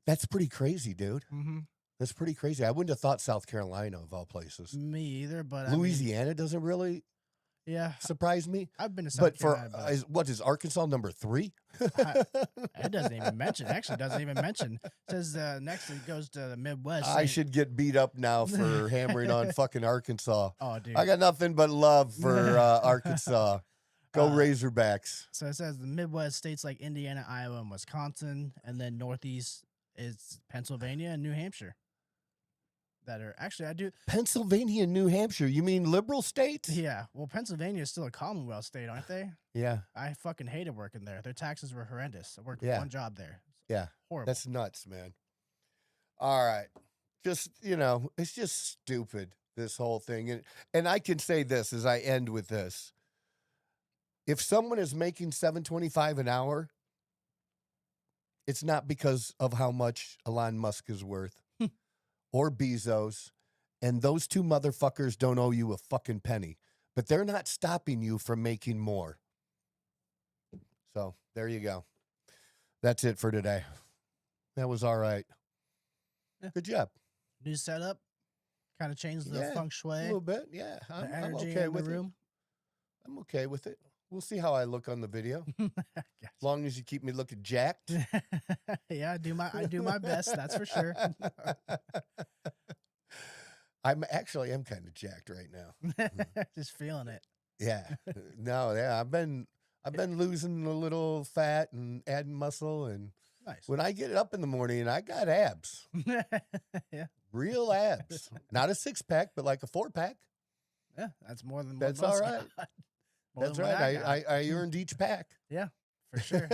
That's pretty crazy, dude. Mm-hmm. That's pretty crazy. I wouldn't have thought South Carolina of all places. Me either, but Louisiana doesn't really surprise me. I've been to South Carolina. But what is Arkansas number 3? It doesn't even mention. Actually, doesn't even mention. It says next it goes to the Midwest. I should get beat up now for hammering on fucking Arkansas. Oh, dude. I got nothing but love for Arkansas. Go Razorbacks. So it says the Midwest states like Indiana, Iowa, and Wisconsin, and then Northeast is Pennsylvania and New Hampshire. That are actually, I do. Pennsylvania and New Hampshire. You mean liberal states? Yeah. Well, Pennsylvania is still a Commonwealth state, aren't they? Yeah. I fucking hated working there. Their taxes were horrendous. I worked one job there. Yeah. Horrible. That's nuts, man. All right. Just, it's just stupid, this whole thing. And I can say this as I end with this. If someone is making $7.25 an hour, it's not because of how much Elon Musk is worth. Or Bezos, and those two motherfuckers don't owe you a fucking penny. But they're not stopping you from making more. So, there you go. That's it for today. That was all right. Yeah. Good job. New setup. Kind of changed the feng shui. A little bit, yeah. I'm energy okay in with the room. it. I'm okay with it. We'll see how I look on the video. As long as you keep me looking jacked. Yeah, I do my best, that's for sure. I'm kind of jacked right now. Just feeling it. Yeah. No, yeah. I've been losing a little fat and adding muscle, and nice. When I get up in the morning, I got abs. Yeah. Real abs. Not a 6-pack, but like a 4-pack. Yeah, that's more than that's all right. That's right. I earned each pack. Yeah, for sure.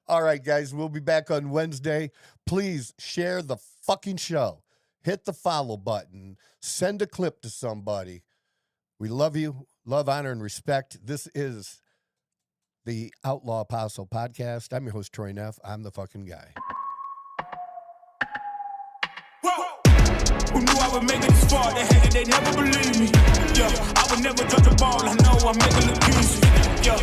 All right, guys. We'll be back on Wednesday. Please share the fucking show. Hit the follow button. Send a clip to somebody. We love you. Love, honor, and respect. This is the Outlaw Apostle Podcast. I'm your host, Troy Neff. I'm the fucking guy. Who knew I would make it this far? They hated, they never believed me. Yeah, I would never touch the ball. I know I make it look easy. Yeah.